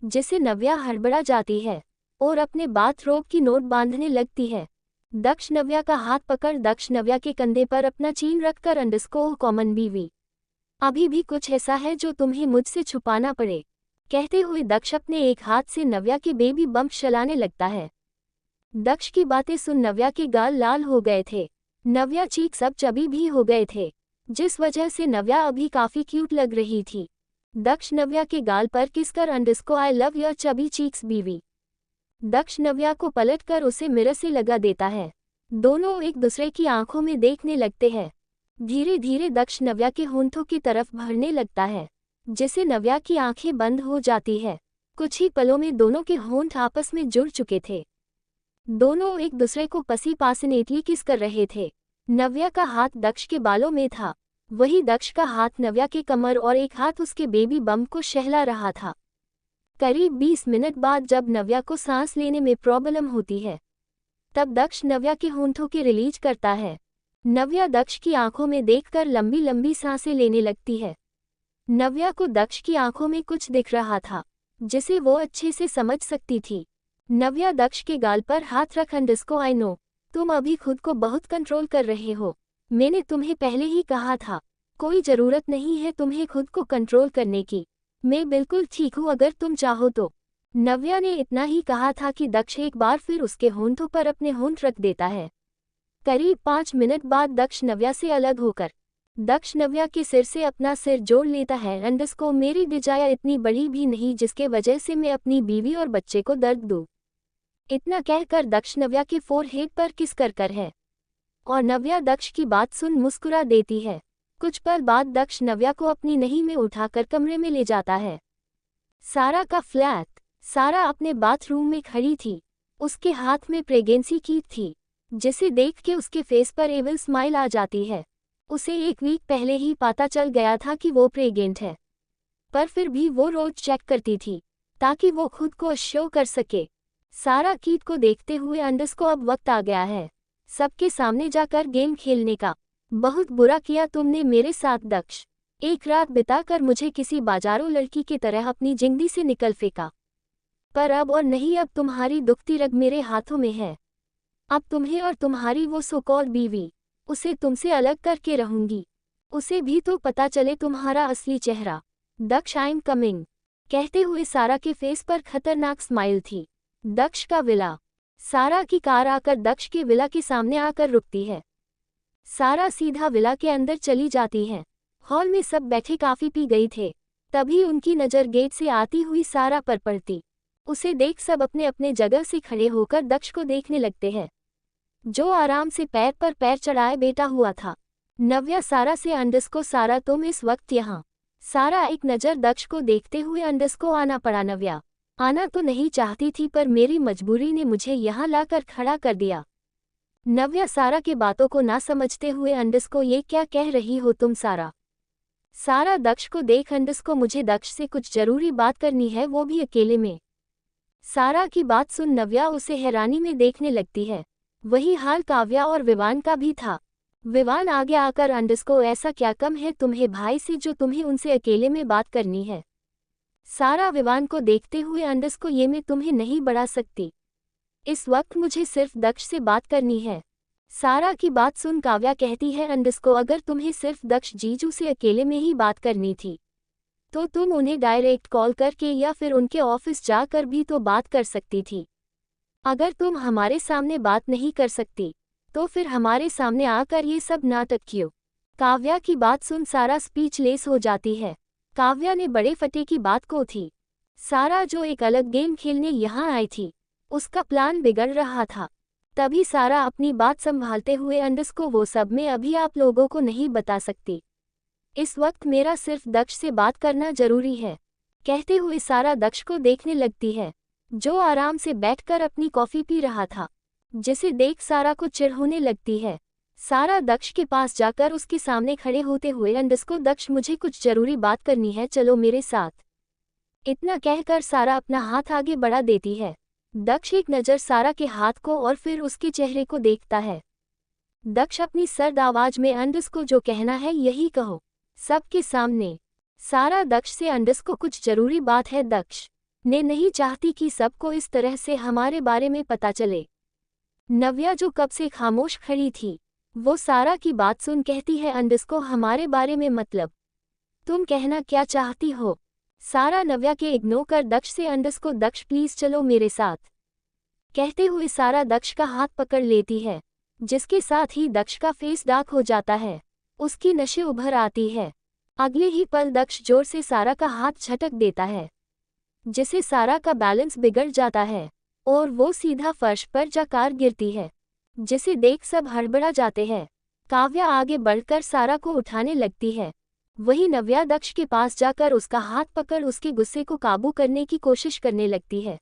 जिससे नव्या हड़बड़ा जाती है और अपने बाथरोब की नोट बांधने लगती है। दक्ष नव्या का हाथ पकड़ दक्ष नव्या के कंधे पर अपना चीन रखकर अंडस्को कॉमन बीवी, अभी भी कुछ ऐसा है जो तुम्हें मुझसे छुपाना पड़े, कहते हुए दक्ष अपने एक हाथ से नव्या के बेबी बम्प चलाने लगता है। दक्ष की बातें सुन नव्या के गाल लाल हो गए थे। नव्या चीक सब चबी भी हो गए थे, जिस वजह से नव्या अभी काफ़ी क्यूट लग रही थी। दक्ष नव्या के गाल पर किसकर underscore I love your chubby cheeks बीवी। दक्ष नव्या को पलटकर उसे मिरर से लगा देता है। दोनों एक दूसरे की आंखों में देखने लगते हैं। धीरे धीरे दक्ष नव्या के होंठों की तरफ बढ़ने लगता है, जिससे नव्या की आंखें बंद हो जाती है। कुछ ही पलों में दोनों के होंठ आपस में जुड़ चुके थे। दोनों एक दूसरे को पसी पैशनेटली किस कर रहे थे। नव्या का हाथ दक्ष के बालों में था, वही दक्ष का हाथ नव्या के कमर और एक हाथ उसके बेबी बम्प को सहला रहा था। करीब 20 मिनट बाद जब नव्या को सांस लेने में प्रॉब्लम होती है, तब दक्ष नव्या के होंठों के रिलीज करता है। नव्या दक्ष की आंखों में देखकर लंबी लंबी सांसें लेने लगती है। नव्या को दक्ष की आंखों में कुछ दिख रहा था, जिसे वो अच्छे से समझ सकती थी। नव्या दक्ष के गाल पर हाथ रख अंडस्को आई नो, तुम अभी खुद को बहुत कंट्रोल कर रहे हो। मैंने तुम्हें पहले ही कहा था, कोई ज़रूरत नहीं है तुम्हें खुद को कंट्रोल करने की। मैं बिल्कुल ठीक हूँ अगर तुम चाहो तो। नव्या ने इतना ही कहा था कि दक्ष एक बार फिर उसके होंठों पर अपने होंठ रख देता है। करीब 5 मिनट बाद दक्ष नव्या से अलग होकर दक्ष नव्या के सिर से अपना सिर जोड़ लेता है। अंडस्को मेरी डिजायर इतनी बड़ी भी नहीं जिसके वजह से मैं अपनी बीवी और बच्चे को दर्द दूँ। इतना कहकर दक्ष नव्या के फोरहेड पर किस कर है और नव्या दक्ष की बात सुन मुस्कुरा देती है। कुछ पल बाद दक्ष नव्या को अपनी नही में उठाकर कमरे में ले जाता है। सारा का फ्लैट। सारा अपने बाथरूम में खड़ी थी। उसके हाथ में प्रेगनेंसी की थी, जिसे देख के उसके फेस पर एविल स्माइल आ जाती है। उसे 1 वीक पहले ही पता चल गया था कि वो प्रेग्नेंट है, पर फिर भी वो रोज चेक करती थी ताकि वो खुद को शो कर सके। सारा कीट को देखते हुए अंडस्को अब वक्त आ गया है सबके सामने जाकर गेम खेलने का। बहुत बुरा किया तुमने मेरे साथ दक्ष। एक रात बिताकर मुझे किसी बाजारू लड़की की तरह अपनी जिंदगी से निकल फेंका, पर अब और नहीं, अब तुम्हारी दुखती रग मेरे हाथों में है। अब तुम्हें और तुम्हारी वो सो कॉल्ड बीवी, उसे तुमसे अलग करके रहूंगी। उसे भी तो पता चले तुम्हारा असली चेहरा। दक्ष आई एम कमिंग, कहते हुए सारा के फेस पर खतरनाक स्माइल थी। दक्ष का विला। सारा की कार आकर दक्ष के विला के सामने आकर रुकती है। सारा सीधा विला के अंदर चली जाती है। हॉल में सब बैठे काफी पी गई थे, तभी उनकी नज़र गेट से आती हुई सारा पर पड़ती। उसे देख सब अपने अपने जगह से खड़े होकर दक्ष को देखने लगते हैं, जो आराम से पैर पर पैर चढ़ाए बैठा हुआ था। नव्या सारा से अंडस्को सारा तुम इस वक्त यहाँ। सारा एक नज़र दक्ष को देखते हुए अंडस्को आना पड़ा। नव्या आना तो नहीं चाहती थी, पर मेरी मजबूरी ने मुझे यहाँ लाकर खड़ा कर दिया। नव्या सारा के बातों को ना समझते हुए अंडस को ये क्या कह रही हो तुम सारा। सारा दक्ष को देख अंडस को मुझे दक्ष से कुछ जरूरी बात करनी है, वो भी अकेले में। सारा की बात सुन नव्या उसे हैरानी में देखने लगती है। वही हाल काव्या और विवान का भी था। विवान आगे आकर अंडस को ऐसा क्या कम है तुम्हें भाई से जो तुम्हें उनसे अकेले में बात करनी है। सारा विवान को देखते हुए अंडस को ये मैं तुम्हें नहीं बढ़ा सकती, इस वक्त मुझे सिर्फ दक्ष से बात करनी है। सारा की बात सुन काव्या कहती है अंडस को अगर तुम्हें सिर्फ दक्ष जीजू से अकेले में ही बात करनी थी तो तुम उन्हें डायरेक्ट कॉल करके या फिर उनके ऑफिस जाकर भी तो बात कर सकती थी। अगर तुम हमारे सामने बात नहीं कर सकती तो फिर हमारे सामने आकर ये सब नाटक क्यों। काव्या की बात सुन सारा स्पीचलेस हो जाती है। काव्या ने बड़े फटे की बात को थी। सारा जो एक अलग गेम खेलने यहाँ आई थी उसका प्लान बिगड़ रहा था। तभी सारा अपनी बात संभालते हुए अंडस को वो सब मैं अभी आप लोगों को नहीं बता सकती, इस वक्त मेरा सिर्फ दक्ष से बात करना जरूरी है। कहते हुए सारा दक्ष को देखने लगती है जो आराम से बैठकर अपनी कॉफी पी रहा था, जिसे देख सारा को चिढ़ होने लगती है। सारा दक्ष के पास जाकर उसके सामने खड़े होते हुए अंडस को दक्ष मुझे कुछ जरूरी बात करनी है, चलो मेरे साथ। इतना कहकर सारा अपना हाथ आगे बढ़ा देती है। दक्ष एक नज़र सारा के हाथ को और फिर उसके चेहरे को देखता है। दक्ष अपनी सर्द आवाज में अंडस को जो कहना है यही कहो, सबके सामने। सारा दक्ष से अंडस को कुछ जरूरी बात है, दक्ष ने नहीं चाहती कि सबको इस तरह से हमारे बारे में पता चले। नव्या जो कब से खामोश खड़ी थी वो सारा की बात सुन कहती है अंडस को हमारे बारे में मतलब तुम कहना क्या चाहती हो। सारा नव्या के इग्नोर कर दक्ष से अंडस को दक्ष प्लीज चलो मेरे साथ कहते हुए सारा दक्ष का हाथ पकड़ लेती है, जिसके साथ ही दक्ष का फेस डार्क हो जाता है। उसकी नशे उभर आती है। अगले ही पल दक्ष जोर से सारा का हाथ झटक देता है, जिससे सारा का बैलेंस बिगड़ जाता है और वो सीधा फर्श पर जाकर गिरती है, जिसे देख सब हड़बड़ा जाते हैं। काव्या आगे बढ़कर सारा को उठाने लगती है। वही नव्या दक्ष के पास जाकर उसका हाथ पकड़ उसके गुस्से को काबू करने की कोशिश करने लगती है।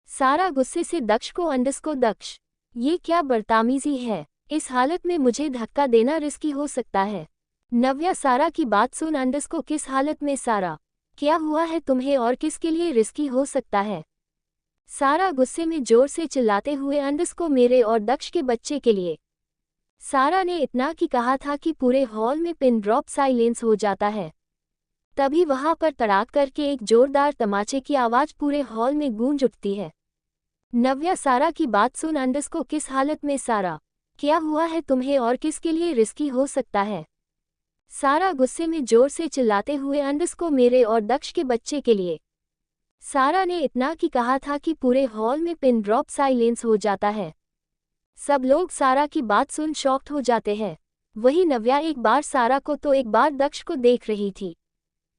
सारा गुस्से से दक्ष को अंडस को दक्ष ये क्या बदतमीजी है, इस हालत में मुझे धक्का देना रिस्की हो सकता है। नव्या सारा की बात सुन अंडस को किस हालत में सारा क्या हुआ है तुम्हें और किसके लिए रिस्की हो सकता है। सारा गुस्से में जोर से चिल्लाते हुए अंडस को मेरे और दक्ष के बच्चे के लिए। सारा ने इतना कि कहा था कि पूरे हॉल में पिन ड्रॉप साइलेंस हो जाता है। तभी वहां पर तड़ाक करके एक जोरदार तमाचे की आवाज पूरे हॉल में गूंज उठती है। नव्या सारा की बात सुन अंडस को किस हालत में सारा क्या हुआ है तुम्हें और किसके लिए रिस्की हो सकता है। सारा गुस्से में जोर से चिल्लाते हुए अंडस को मेरे और दक्ष के बच्चे के लिए। सारा ने इतना कि कहा था कि पूरे हॉल में पिन ड्रॉप साइलेंस हो जाता है। सब लोग सारा की बात सुन शॉक्ड हो जाते हैं। वही नव्या एक बार सारा को तो एक बार दक्ष को देख रही थी,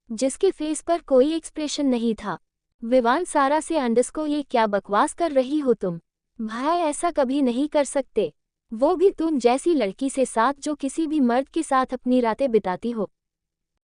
जिसके फेस पर कोई एक्सप्रेशन नहीं था। विवान सारा से अंडस को ये क्या बकवास कर रही हो तुम, भाई ऐसा कभी नहीं कर सकते, वो भी तुम जैसी लड़की से साथ जो किसी भी मर्द के साथ अपनी रातें बिताती हो।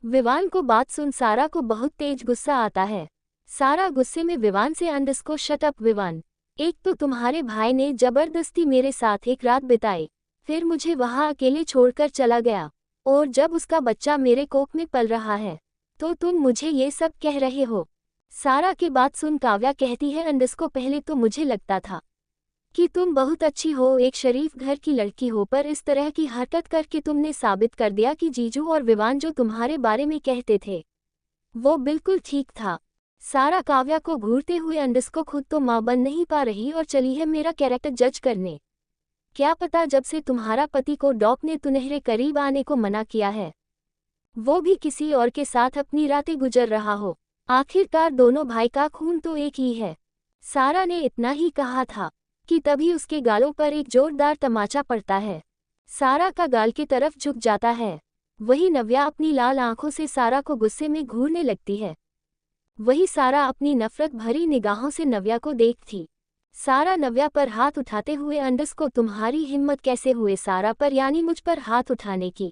विवान को बात सुन सारा को बहुत तेज गुस्सा आता है। सारा गुस्से में विवान से अंडस को शट अप विवान, एक तो तुम्हारे भाई ने जबरदस्ती मेरे साथ एक रात बिताई, फिर मुझे वहां अकेले छोड़कर चला गया, और जब उसका बच्चा मेरे कोख में पल रहा है तो तुम मुझे ये सब कह रहे हो। सारा की बात सुन काव्या कहती है अंडस को पहले तो मुझे लगता था कि तुम बहुत अच्छी हो, एक शरीफ घर की लड़की हो, पर इस तरह की हरकत करके तुमने साबित कर दिया कि जीजू और विवान जो तुम्हारे बारे में कहते थे वो बिल्कुल ठीक था। सारा काव्या को घूरते हुए अंडस को खुद तो मां बन नहीं पा रही और चली है मेरा कैरेक्टर जज करने। क्या पता जब से तुम्हारा पति को डॉक ने तुम्हारे करीब आने को मना किया है वो भी किसी और के साथ अपनी रातें गुजर रहा हो। आखिरकार दोनों भाई का खून तो एक ही है। सारा ने इतना ही कहा था कि तभी उसके गालों पर एक जोरदार तमाचा पड़ता है। सारा का गाल की तरफ झुक जाता है। वही नव्या अपनी लाल आंखों से सारा को गुस्से में घूरने लगती है। वही सारा अपनी नफरत भरी निगाहों से नव्या को देखती। सारा नव्या पर हाथ उठाते हुए अंडस को तुम्हारी हिम्मत कैसे हुए सारा पर यानी मुझ पर हाथ उठाने की।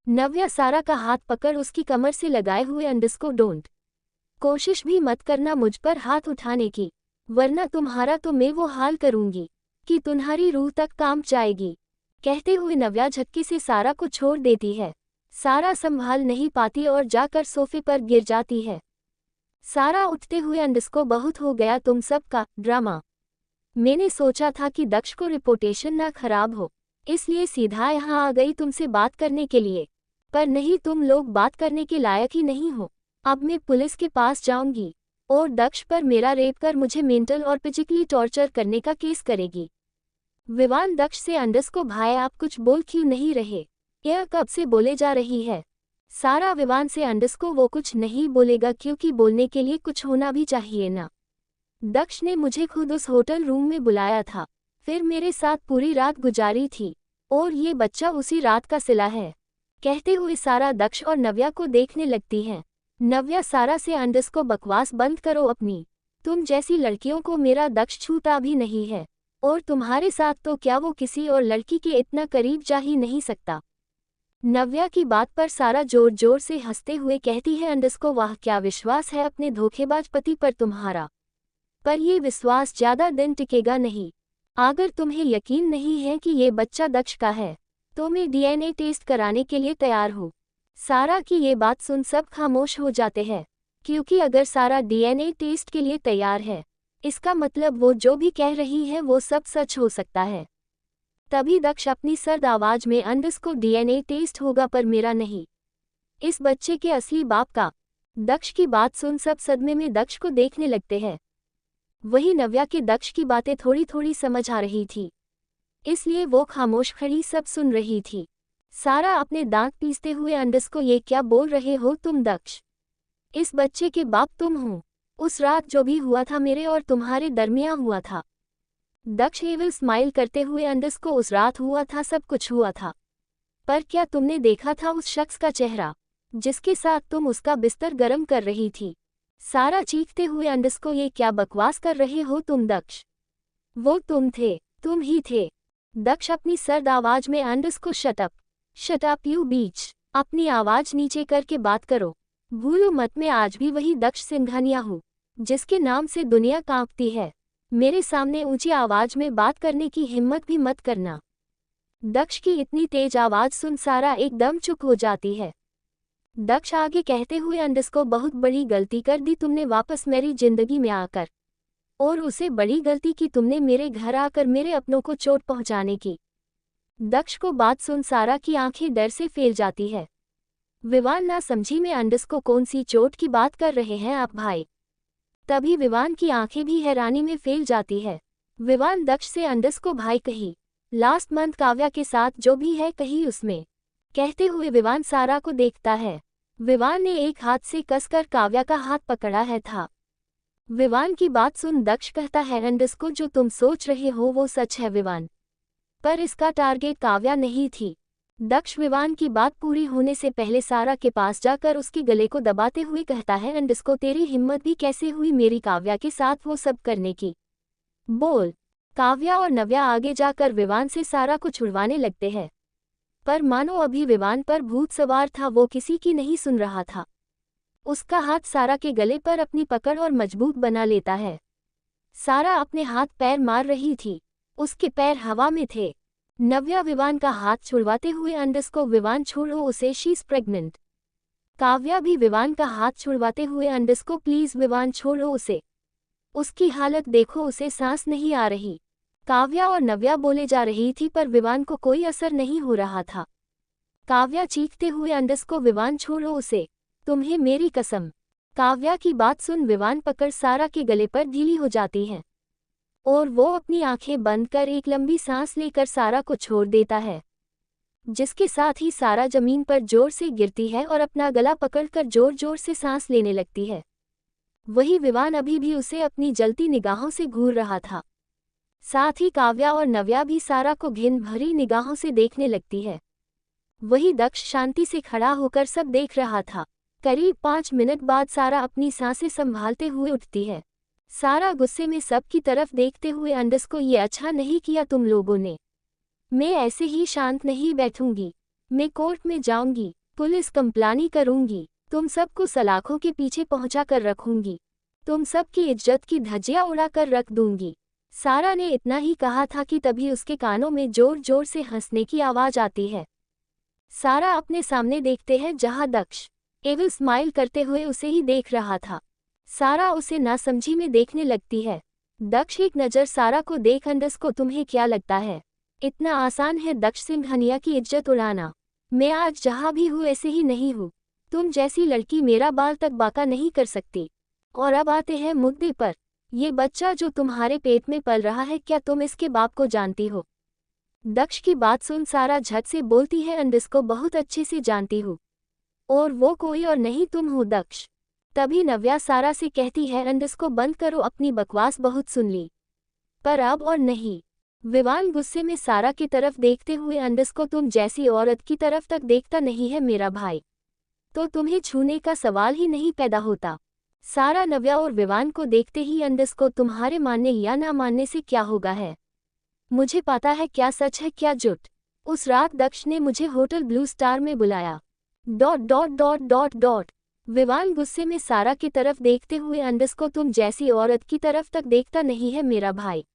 नव्या सारा का हाथ पकड़ उसकी कमर से लगाए हुए अंडस को डोंट कोशिश भी मत करना मुझ पर हाथ उठाने की, वरना तुम्हारा तो मैं वो हाल करूंगी। कि तुम्हारी रूह तक काम जाएगी। कहते हुए नव्या झटके से सारा को छोड़ देती है। सारा संभाल नहीं पाती और जाकर सोफे पर गिर जाती है। सारा उठते हुए अंडस्को बहुत हो गया तुम सब का ड्रामा। मैंने सोचा था कि दक्ष को रिपोर्टेशन ना खराब हो, इसलिए सीधा यहाँ आ गई तुमसे बात करने के लिए, पर नहीं, तुम लोग बात करने के लायक ही नहीं हो। अब मैं पुलिस के पास जाऊंगी और दक्ष पर मेरा रेप कर मुझे मेंटल और फिजिकली टॉर्चर करने का केस करेगी। विवान दक्ष से अंडस्को भाई आप कुछ बोल क्यों नहीं रहे? यह कब से बोले जा रही है? सारा विवान से अंडस्को वो कुछ नहीं बोलेगा क्योंकि बोलने के लिए कुछ होना भी चाहिए ना। दक्ष ने मुझे खुद उस होटल रूम में बुलाया था, फिर मेरे साथ पूरी रात गुजारी थी और ये बच्चा उसी रात का सिला है। कहते हुए सारा दक्ष और नव्या को देखने लगती है। नव्या सारा से अंडस्को बकवास बंद करो अपनी, तुम जैसी लड़कियों को मेरा दक्ष छूता भी नहीं है और तुम्हारे साथ तो क्या वो किसी और लड़की के इतना करीब जा ही नहीं सकता। नव्या की बात पर सारा जोर जोर से हंसते हुए कहती है अंडस्को वाह क्या विश्वास है अपने धोखेबाज पति पर तुम्हारा, पर ये विश्वास ज्यादा दिन टिकेगा नहीं। अगर तुम्हें यकीन नहीं है कि ये बच्चा दक्ष का है तो मैं डीएनए टेस्ट कराने के लिए तैयार हूँ। सारा की ये बात सुन सब खामोश हो जाते हैं, क्योंकि अगर सारा डीएनए टेस्ट के लिए तैयार है इसका मतलब वो जो भी कह रही है वो सब सच हो सकता है। तभी दक्ष अपनी सर्द आवाज में अंडस्को डीएनए टेस्ट होगा पर मेरा नहीं, इस बच्चे के असली बाप का। दक्ष की बात सुन सब सदमे में दक्ष को देखने लगते हैं। वही नव्या के दक्ष की बातें थोड़ी थोड़ी समझ आ रही थी, इसलिए वो खामोश खड़ी सब सुन रही थी। सारा अपने दांत पीसते हुए अंडस्को ये क्या बोल रहे हो तुम दक्ष? इस बच्चे के बाप तुम हो? उस रात जो भी हुआ था मेरे और तुम्हारे दरमियां हुआ था। दक्ष एविल स्माइल करते हुए अंडस्को उस रात हुआ था, सब कुछ हुआ था, पर क्या तुमने देखा था उस शख्स का चेहरा जिसके साथ तुम उसका बिस्तर गर्म कर रही थी? सारा चीखते हुए अंडस्को ये क्या बकवास कर रहे हो तुम दक्ष? वो तुम थे, तुम ही थे। दक्ष अपनी सर्द आवाज में अंडस्को शट अप यू बीच, अपनी आवाज नीचे करके बात करो, भूलो मत मैं आज भी वही दक्ष सिंघानिया हूँ जिसके नाम से दुनिया कांपती है। मेरे सामने ऊंची आवाज में बात करने की हिम्मत भी मत करना। दक्ष की इतनी तेज आवाज सुन सारा एकदम चुप हो जाती है। दक्ष आगे कहते हुए अंडस्को बहुत बड़ी गलती कर दी तुमने वापस मेरी जिंदगी में आकर, और उसे बड़ी गलती की तुमने मेरे घर आकर मेरे अपनों को चोट पहुंचाने की। दक्ष को बात सुन सारा की आंखें डर से फैल जाती है। विवान ना समझी में अंडस्को कौन सी चोट की बात कर रहे हैं आप भाई? तभी विवान की आंखें भी हैरानी में फैल जाती है। विवान दक्ष से अंडस्को भाई कही, लास्ट मंथ काव्या के साथ जो भी है कही उसमें। कहते हुए विवान सारा को देखता है। विवान ने एक हाथ से कसकर काव्या का हाथ पकड़ा है था। विवान की बात सुन दक्ष कहता है अंडस्को जो तुम सोच रहे हो वो सच है विवान, पर इसका टारगेट काव्या नहीं थी। दक्ष विवान की बात पूरी होने से पहले सारा के पास जाकर उसके गले को दबाते हुए कहता है अंडस्को तेरी हिम्मत भी कैसे हुई मेरी काव्या के साथ वो सब करने की? बोल। काव्या और नव्या आगे जाकर विवान से सारा को छुड़वाने लगते हैं, पर मानो अभी विवान पर भूत सवार था, वो किसी की नहीं सुन रहा था। उसका हाथ सारा के गले पर अपनी पकड़ और मजबूत बना लेता है। सारा अपने हाथ पैर मार रही थी, उसके पैर हवा में थे। नव्या विवान का हाथ छुड़वाते हुए अंडस्को विवान छोड़ो उसे, शी इज प्रेग्नेंट। काव्या भी विवान का हाथ छुड़वाते हुए अंडस्को प्लीज विवान छोड़ो उसे, उसकी हालत देखो उसे सांस नहीं आ रही। काव्या और नव्या बोले जा रही थी पर विवान को कोई असर नहीं हो रहा था। काव्या चीखते हुए अंडस्को विवान छोड़ो उसे, तुम्हें मेरी कसम। काव्या की बात सुन विवान पकड़ सारा के गले पर ढीली हो जाती है और वो अपनी आंखें बंद कर एक लंबी सांस लेकर सारा को छोड़ देता है, जिसके साथ ही सारा जमीन पर जोर से गिरती है और अपना गला पकड़कर जोर जोर से सांस लेने लगती है। वही विवान अभी भी उसे अपनी जलती निगाहों से घूर रहा था। साथ ही काव्या और नव्या भी सारा को घिन भरी निगाहों से देखने लगती है। वही दक्ष शांति से खड़ा होकर सब देख रहा था। करीब 5 मिनट बाद सारा अपनी सांसें संभालते हुए उठती है। सारा गुस्से में सब की तरफ देखते हुए अंडस्को ये अच्छा नहीं किया तुम लोगों ने, मैं ऐसे ही शांत नहीं बैठूंगी, मैं कोर्ट में जाऊंगी, पुलिस कंप्लेन करूंगी, तुम सबको सलाखों के पीछे पहुंचा कर रखूंगी, तुम सबकी इज्जत की धज्जियां उड़ा कर रख दूंगी। सारा ने इतना ही कहा था कि तभी उसके कानों में जोर जोर से हंसने की आवाज आती है। सारा अपने सामने देखते हैं जहां दक्ष एविल स्माइल करते हुए उसे ही देख रहा था। सारा उसे नासमझी में देखने लगती है। दक्ष एक नज़र सारा को देख अंडस को तुम्हें क्या लगता है, इतना आसान है दक्ष सिंघानिया की इज्जत उड़ाना? मैं आज जहाँ भी हूँ ऐसे ही नहीं हूँ। तुम जैसी लड़की मेरा बाल तक बाका नहीं कर सकती। और अब आते हैं मुद्दे पर। ये बच्चा जो तुम्हारे पेट में पल रहा है, क्या तुम इसके बाप को जानती हो? दक्ष की बात सुन सारा झट से बोलती है, अंडस को बहुत अच्छे से जानती हूँ, और वो कोई और नहीं तुम हो दक्ष। तभी नव्या सारा से कहती है, अंडस को बंद करो, अपनी बकवास बहुत सुन ली, पर अब और नहीं। विवान गुस्से में सारा की तरफ देखते हुए, अंडस को तुम जैसी औरत की तरफ तक देखता नहीं है मेरा भाई, तो तुम्हें छूने का सवाल ही नहीं पैदा होता। सारा नव्या और विवान को देखते ही, अंडस को तुम्हारे मानने या ना मानने से क्या होगा है, मुझे पता है क्या सच है क्या झूठ। उस रात दक्ष ने मुझे होटल ब्लू स्टार में बुलाया। ... विवान गुस्से में सारा की तरफ देखते हुए, अंडस को तुम जैसी औरत की तरफ तक देखता नहीं है मेरा भाई,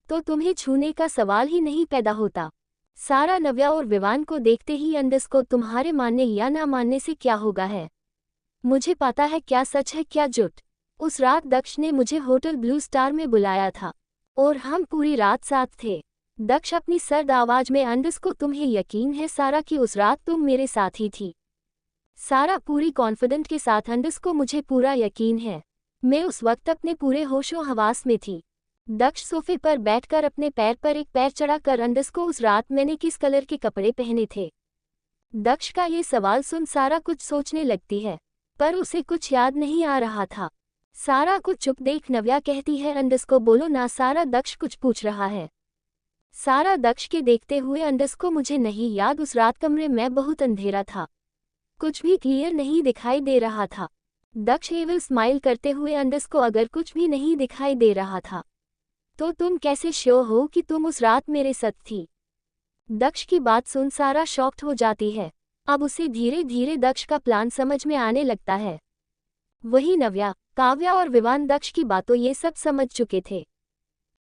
तो तुम्हें छूने का सवाल ही नहीं पैदा होता। सारा नव्या और विवान को देखते ही, अंडस को तुम्हारे मानने या ना मानने से क्या होगा है, मुझे पता है क्या सच है क्या झूठ। उस रात दक्ष ने मुझे होटल ब्लू स्टार में बुलाया था और हम पूरी रात साथ थे। दक्ष अपनी सर्द आवाज में, अंडस को तुम्हें यकीन है सारा कि उस रात तुम मेरे साथ ही थी? सारा पूरी कॉन्फिडेंट के साथ, अंडस को मुझे पूरा यकीन है, मैं उस वक्त अपने पूरे होशो हवास में थी। दक्ष सोफे पर बैठकर अपने पैर पर एक पैर चढ़ाकर, अंडस को उस रात मैंने किस कलर के कपड़े पहने थे? दक्ष का ये सवाल सुन सारा कुछ सोचने लगती है, पर उसे कुछ याद नहीं आ रहा था। सारा को चुप देख नव्या कहती है, अंडस को बोलो ना सारा, दक्ष कुछ पूछ रहा है। सारा दक्ष के देखते हुए, अंडस को मुझे नहीं याद, उस रात कमरे में बहुत अंधेरा था, कुछ भी क्लियर नहीं दिखाई दे रहा था। दक्ष एविल स्माइल करते हुए, अंडस को अगर कुछ भी नहीं दिखाई दे रहा था तो तुम कैसे श्योर हो कि तुम उस रात मेरे साथ थी? दक्ष की बात सुन सारा शॉक्ड हो जाती है। अब उसे धीरे धीरे दक्ष का प्लान समझ में आने लगता है। वही नव्या, काव्या और विवान दक्ष की बातों ये सब समझ चुके थे।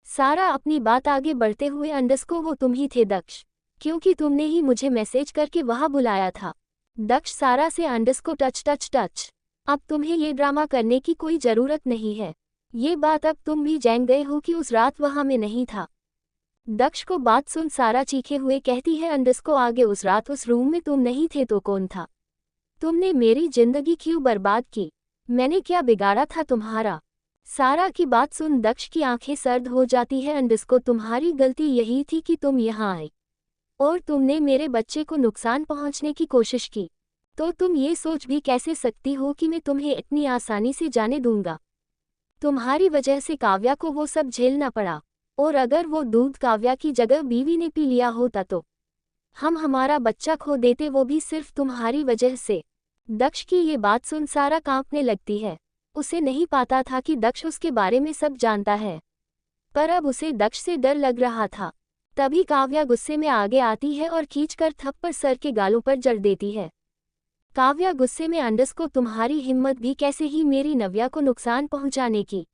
सारा अपनी बात आगे बढ़ते हुए, अंडस को वो तुम ही थे दक्ष, क्योंकि तुमने ही मुझे मैसेज करके वहां बुलाया था। दक्ष सारा से, अंडस को टच। अब तुम्हें ये ड्रामा करने की कोई जरूरत नहीं है, ये बात अब तुम भी जान गए हो कि उस रात वहां मैं नहीं था। दक्ष को बात सुन सारा चीखे हुए कहती है, अंडस को आगे उस रात उस रूम में तुम नहीं थे तो कौन था? तुमने मेरी जिंदगी क्यों बर्बाद की? मैंने क्या बिगाड़ा था तुम्हारा? सारा की बात सुन दक्ष की आंखें सर्द हो जाती है। अंडस को तुम्हारी गलती यही थी कि तुम यहाँ आई और तुमने मेरे बच्चे को नुकसान पहुंचने की कोशिश की, तो तुम ये सोच भी कैसे सकती हो कि मैं तुम्हें इतनी आसानी से जाने दूंगा? तुम्हारी वजह से काव्या को वो सब झेलना पड़ा, और अगर वो दूध काव्या की जगह बीवी ने पी लिया होता तो हम हमारा बच्चा खो देते, वो भी सिर्फ तुम्हारी वजह से। दक्ष की ये बात सुन सारा कांपने लगती है। उसे नहीं पता था कि दक्ष उसके बारे में सब जानता है, पर अब उसे दक्ष से डर लग रहा था। तभी काव्या गुस्से में आगे आती है और खींचकर थप्पड़ सर के गालों पर जड़ देती है। काव्या गुस्से में, अंडस को तुम्हारी हिम्मत भी कैसे ही मेरी नव्या को नुकसान पहुंचाने की?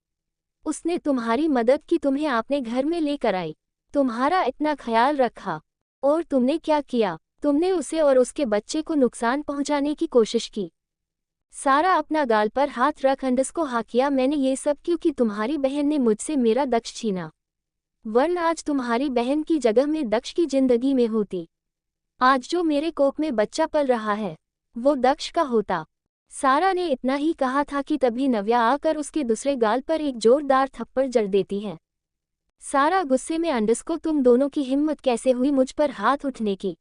उसने तुम्हारी मदद की, तुम्हें अपने घर में लेकर आई, तुम्हारा इतना ख्याल रखा, और तुमने क्या किया? तुमने उसे और उसके बच्चे को नुकसान पहुंचाने की कोशिश की। सारा अपना गाल पर हाथ रख अंडस को हाकिया, मैंने ये सब क्योंकि तुम्हारी बहन ने मुझसे मेरा दक्ष छीना, वरना आज तुम्हारी बहन की जगह में दक्ष की जिंदगी में होती। आज जो मेरे कोख में बच्चा पल रहा है वो दक्ष का होता। सारा ने इतना ही कहा था कि तभी नव्या आकर उसके दूसरे गाल पर एक जोरदार थप्पड़ जड़ देती है। सारा गुस्से में, अंडस को तुम दोनों की हिम्मत कैसे हुई मुझ पर हाथ उठने की?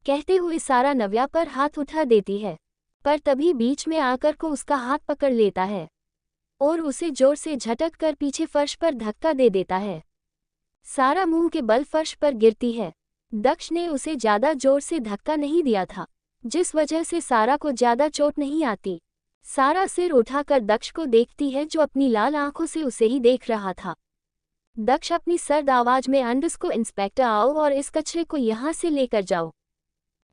कहते हुए सारा नव्या पर हाथ उठा देती है, पर तभी बीच में आकर को उसका हाथ पकड़ लेता है और उसे जोर से झटक कर पीछे फर्श पर धक्का दे देता है। सारा मुंह के बल फर्श पर गिरती है। दक्ष ने उसे ज्यादा जोर से धक्का नहीं दिया था, जिस वजह से सारा को ज्यादा चोट नहीं आती। सारा सिर उठाकर दक्ष को देखती है, जो अपनी लाल आंखों से उसे ही देख रहा था। दक्ष अपनी सर्द आवाज में, अंडस को इंस्पेक्टर आओ और इस कचरे को यहाँ से लेकर जाओ।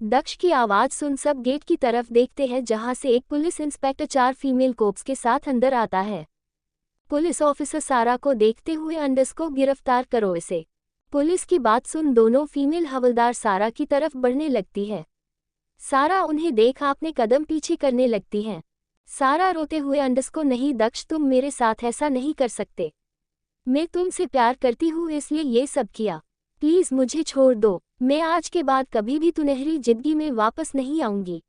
दक्ष की आवाज सुन सब गेट की तरफ देखते हैं, जहां से एक पुलिस इंस्पेक्टर 4 फीमेल कोप्स के साथ अंदर आता है। पुलिस ऑफिसर सारा को देखते हुए अंडस को गिरफ्तार करो इसे। पुलिस की बात सुन दोनों फीमेल हवलदार सारा की तरफ बढ़ने लगती है। सारा उन्हें देख अपने कदम पीछे करने लगती है। सारा रोते हुए अंडस को, नहीं दक्ष, तुम मेरे साथ ऐसा नहीं कर सकते। मैं तुमसे प्यार करती हूँ इसलिए ये सब किया। प्लीज मुझे छोड़ दो। मैं आज के बाद कभी भी सुनहरी जिंदगी में वापस नहीं आऊंगी।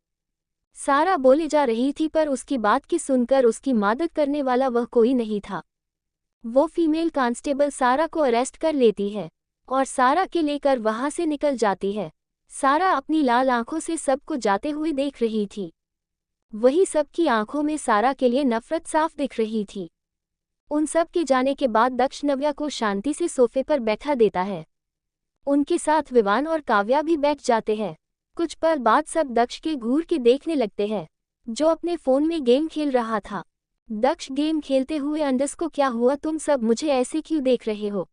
सारा बोले जा रही थी पर उसकी बात की सुनकर उसकी मदद करने वाला वह कोई नहीं था। वो फीमेल कांस्टेबल सारा को अरेस्ट कर लेती है और सारा के लेकर वहां से निकल जाती है। सारा अपनी लाल आंखों से सबको जाते हुए देख रही थी। वही सबकी आंखों में सारा के लिए नफरत साफ दिख रही थी। उन सब के जाने के बाद दक्ष नव्या को शांति से सोफे पर बैठा देता है। उनके साथ विवान और काव्या भी बैठ जाते हैं। कुछ पल बाद सब दक्ष के घूर के देखने लगते हैं, जो अपने फोन में गेम खेल रहा था। दक्ष गेम खेलते हुए, अंडस को क्या हुआ, तुम सब मुझे ऐसे क्यों देख रहे हो?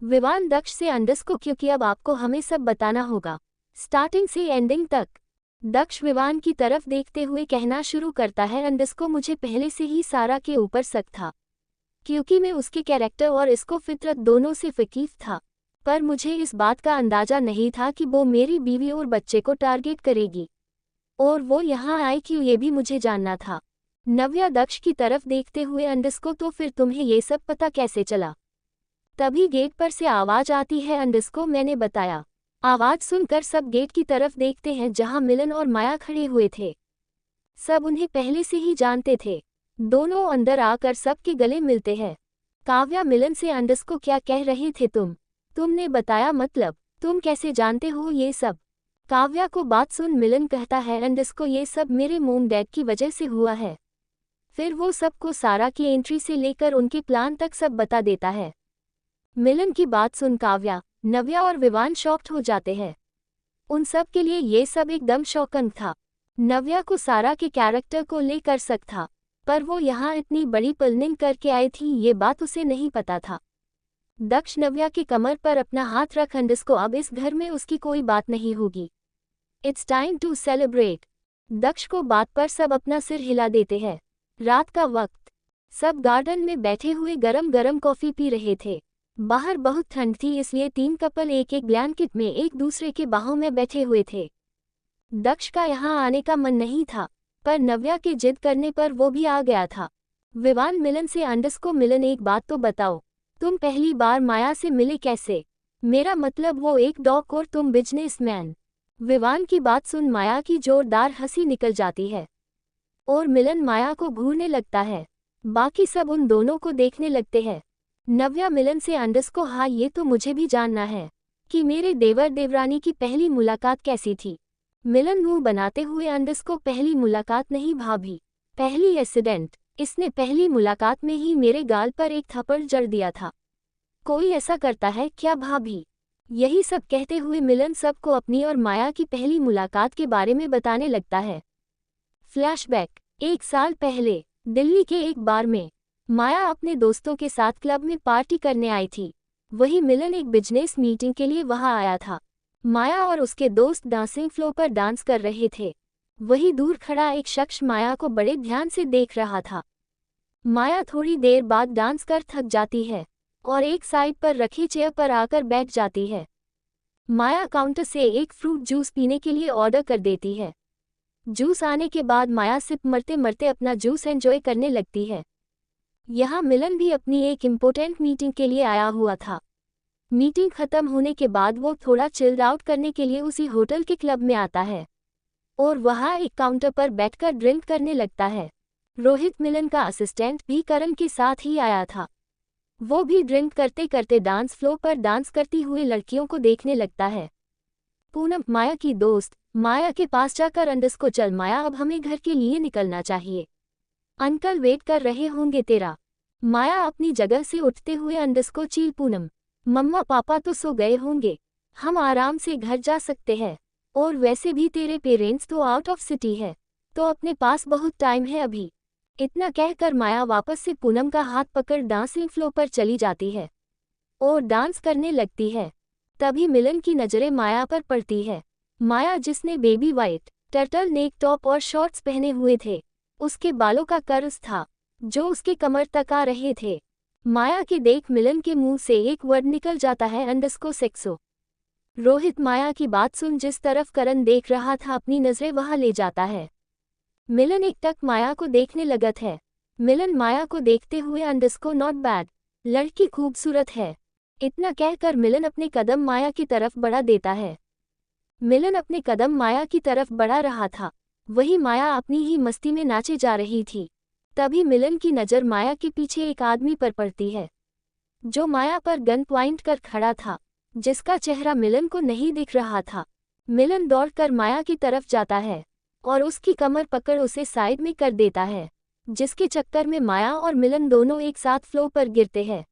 विवान दक्ष से, अंडस को क्योंकि अब आपको हमें सब बताना होगा, स्टार्टिंग से एंडिंग तक। दक्ष विवान की तरफ देखते हुए कहना शुरू करता है, अंडस को मुझे पहले से ही सारा के ऊपर शक था, क्योंकि मैं उसके कैरेक्टर और इसको फितरत दोनों से वाकिफ था। पर मुझे इस बात का अंदाजा नहीं था कि वो मेरी बीवी और बच्चे को टारगेट करेगी, और वो यहाँ आए क्यों, ये भी मुझे जानना था। नव्या दक्ष की तरफ देखते हुए, अंडस को, तो फिर तुम्हें ये सब पता कैसे चला? तभी गेट पर से आवाज आती है, अंडस को मैंने बताया। आवाज सुनकर सब गेट की तरफ देखते हैं जहां मिलन और माया खड़े हुए थे। सब उन्हें पहले से ही जानते थे। दोनों अंदर आकर सबके गले मिलते हैं। काव्या मिलन से, अंडस को क्या कह रहे थे तुमने बताया, मतलब तुम कैसे जानते हो ये सब? काव्या को बात सुन मिलन कहता है, अंडस को ये सब मेरे मोम डैड की वजह से हुआ है। फिर वो सबको सारा की एंट्री से लेकर उनके प्लान तक सब बता देता है। मिलन की बात सुन काव्या, नव्या और विवान शॉक्ड हो जाते हैं। उन सब के लिए ये सब एकदम शॉकिंग था। नव्या को सारा के कैरेक्टर को लेकर शक था, पर वो यहाँ इतनी बड़ी प्लानिंग करके आई थी ये बात उसे नहीं पता था। दक्ष नव्या की कमर पर अपना हाथ रख, अंडस को अब इस घर में उसकी कोई बात नहीं होगी। It's time to celebrate. Daksh को बात पर सब अपना सिर हिला देते हैं। रात का वक्त, सब गार्डन में बैठे हुए गरम गरम कॉफी पी रहे थे। बाहर बहुत ठंड थी, इसलिए 3 कपल एक एक ब्लैंकेट में एक दूसरे के बाहों में बैठे हुए थे। दक्ष का यहाँ आने का मन नहीं था, पर नव्या के जिद करने पर वो भी आ गया था। विवान मिलन से, अंडस को, मिलन एक बात तो बताओ, तुम पहली बार माया से मिले कैसे? मेरा मतलब वो एक डॉग और तुम बिजनेसमैन। विवान की बात सुन माया की जोरदार हंसी निकल जाती है और मिलन माया को घूरने लगता है। बाकी सब उन दोनों को देखने लगते हैं। नव्या मिलन से, अंडस को, हाँ ये तो मुझे भी जानना है कि मेरे देवर देवरानी की पहली मुलाकात कैसी थी। मिलन मुंह बनाते हुए, अंडस को, पहली मुलाकात नहीं भाभी, पहली एक्सीडेंट। इसने पहली मुलाकात में ही मेरे गाल पर एक थप्पड़ जड़ दिया था। कोई ऐसा करता है क्या भाभी? यही सब कहते हुए मिलन सबको अपनी और माया की पहली मुलाकात के बारे में बताने लगता है। फ्लैशबैक, 1 साल पहले दिल्ली के एक बार में माया अपने दोस्तों के साथ क्लब में पार्टी करने आई थी। वही मिलन एक बिजनेस मीटिंग के लिए वहां आया था। माया और उसके दोस्त डांसिंग फ्लोर पर डांस कर रहे थे। वही दूर खड़ा एक शख्स माया को बड़े ध्यान से देख रहा था। माया थोड़ी देर बाद डांस कर थक जाती है और एक साइड पर रखी चेयर पर आकर बैठ जाती है। माया काउंटर से एक फ्रूट जूस पीने के लिए ऑर्डर कर देती है। जूस आने के बाद माया सिप मरते मरते अपना जूस एंजॉय करने लगती है। यहाँ मिलन भी अपनी एक इम्पोर्टेंट मीटिंग के लिए आया हुआ था। मीटिंग खत्म होने के बाद वो थोड़ा चिल्ड आउट करने के लिए उसी होटल के क्लब में आता है और वहाँ एक काउंटर पर बैठकर ड्रिंक करने लगता है। रोहित, मिलन का असिस्टेंट, भी करण के साथ ही आया था। वो भी ड्रिंक करते करते डांस फ्लोर पर डांस करती हुई लड़कियों को देखने लगता है। पूनम, माया की दोस्त, माया के पास जाकर, अंडस को, चल माया अब हमें घर के लिए निकलना चाहिए, अंकल वेट कर रहे होंगे तेरा। माया अपनी जगह से उठते हुए, अंडस को, चील पूनम, मम्मा पापा तो सो गए होंगे, हम आराम से घर जा सकते हैं, और वैसे भी तेरे पेरेंट्स तो आउट ऑफ सिटी है, तो अपने पास बहुत टाइम है अभी। इतना कहकर माया वापस से पूनम का हाथ पकड़ डांसिंग फ्लोर पर चली जाती है और डांस करने लगती है। तभी मिलन की नजरें माया पर पड़ती है। माया, जिसने baby white turtle neck top और शॉर्ट्स पहने हुए थे, उसके बालों का कर्ज था जो उसके कमर तक आ रहे थे। माया के देख मिलन के मुंह से एक वर्ड निकल जाता है, अंडस्को सेक्सो। रोहित माया की बात सुन जिस तरफ करण देख रहा था अपनी नजरें वहां ले जाता है। मिलन एकटक माया को देखने लगत है। मिलन माया को देखते हुए, अंडस्को नॉट बैड, लड़की खूबसूरत है। इतना कहकर मिलन अपने कदम माया की तरफ बढ़ा देता है। मिलन अपने कदम माया की तरफ बढ़ा रहा था, वही माया अपनी ही मस्ती में नाचे जा रही थी। तभी मिलन की नज़र माया के पीछे एक आदमी पर पड़ती है, जो माया पर गन पॉइंट कर खड़ा था, जिसका चेहरा मिलन को नहीं दिख रहा था। मिलन दौड़कर माया की तरफ जाता है और उसकी कमर पकड़ उसे साइड में कर देता है, जिसके चक्कर में माया और मिलन दोनों एक साथ फ्लो पर गिरते हैं।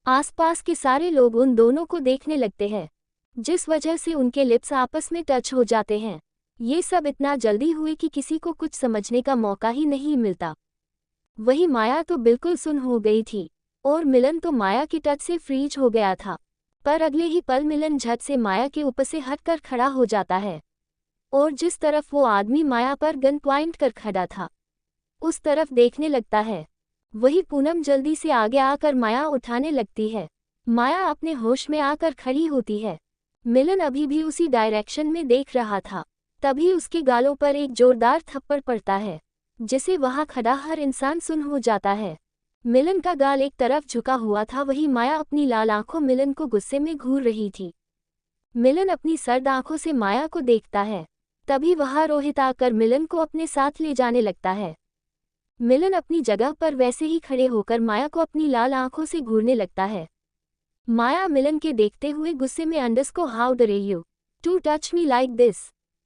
आसपास के सारे लोग उन दोनों को देखने लगते हैं, जिस वजह से उनके लिप्स आपस में टच हो जाते हैं। ये सब इतना जल्दी हुए कि किसी को कुछ समझने का मौका ही नहीं मिलता। वही माया तो बिल्कुल सुन्न हो गई थी और मिलन तो माया की टच से फ्रीज हो गया था। पर अगले ही पल मिलन झट से माया के ऊपर से हटकर खड़ा हो जाता है और जिस तरफ वो आदमी माया पर गन पॉइंट कर खड़ा था, उस तरफ देखने लगता है। वही पूनम जल्दी से आगे आकर माया उठाने लगती है। माया अपने होश में आकर खड़ी होती है। मिलन अभी भी उसी डायरेक्शन में देख रहा था। तभी उसके गालों पर एक जोरदार थप्पड़ पड़ता है, जिसे वहां खड़ा हर इंसान सुन्न हो जाता है। मिलन का गाल एक तरफ झुका हुआ था, वही माया अपनी लाल आंखों मिलन को गुस्से में घूर रही थी। मिलन अपनी सर्द आंखों से माया को देखता है। तभी वहां रोहित आकर मिलन को अपने साथ ले जाने लगता है। मिलन अपनी जगह पर वैसे ही खड़े होकर माया को अपनी लाल आंखों से घूरने लगता है। माया मिलन के देखते हुए गुस्से में, underscore how dare you to touch me like this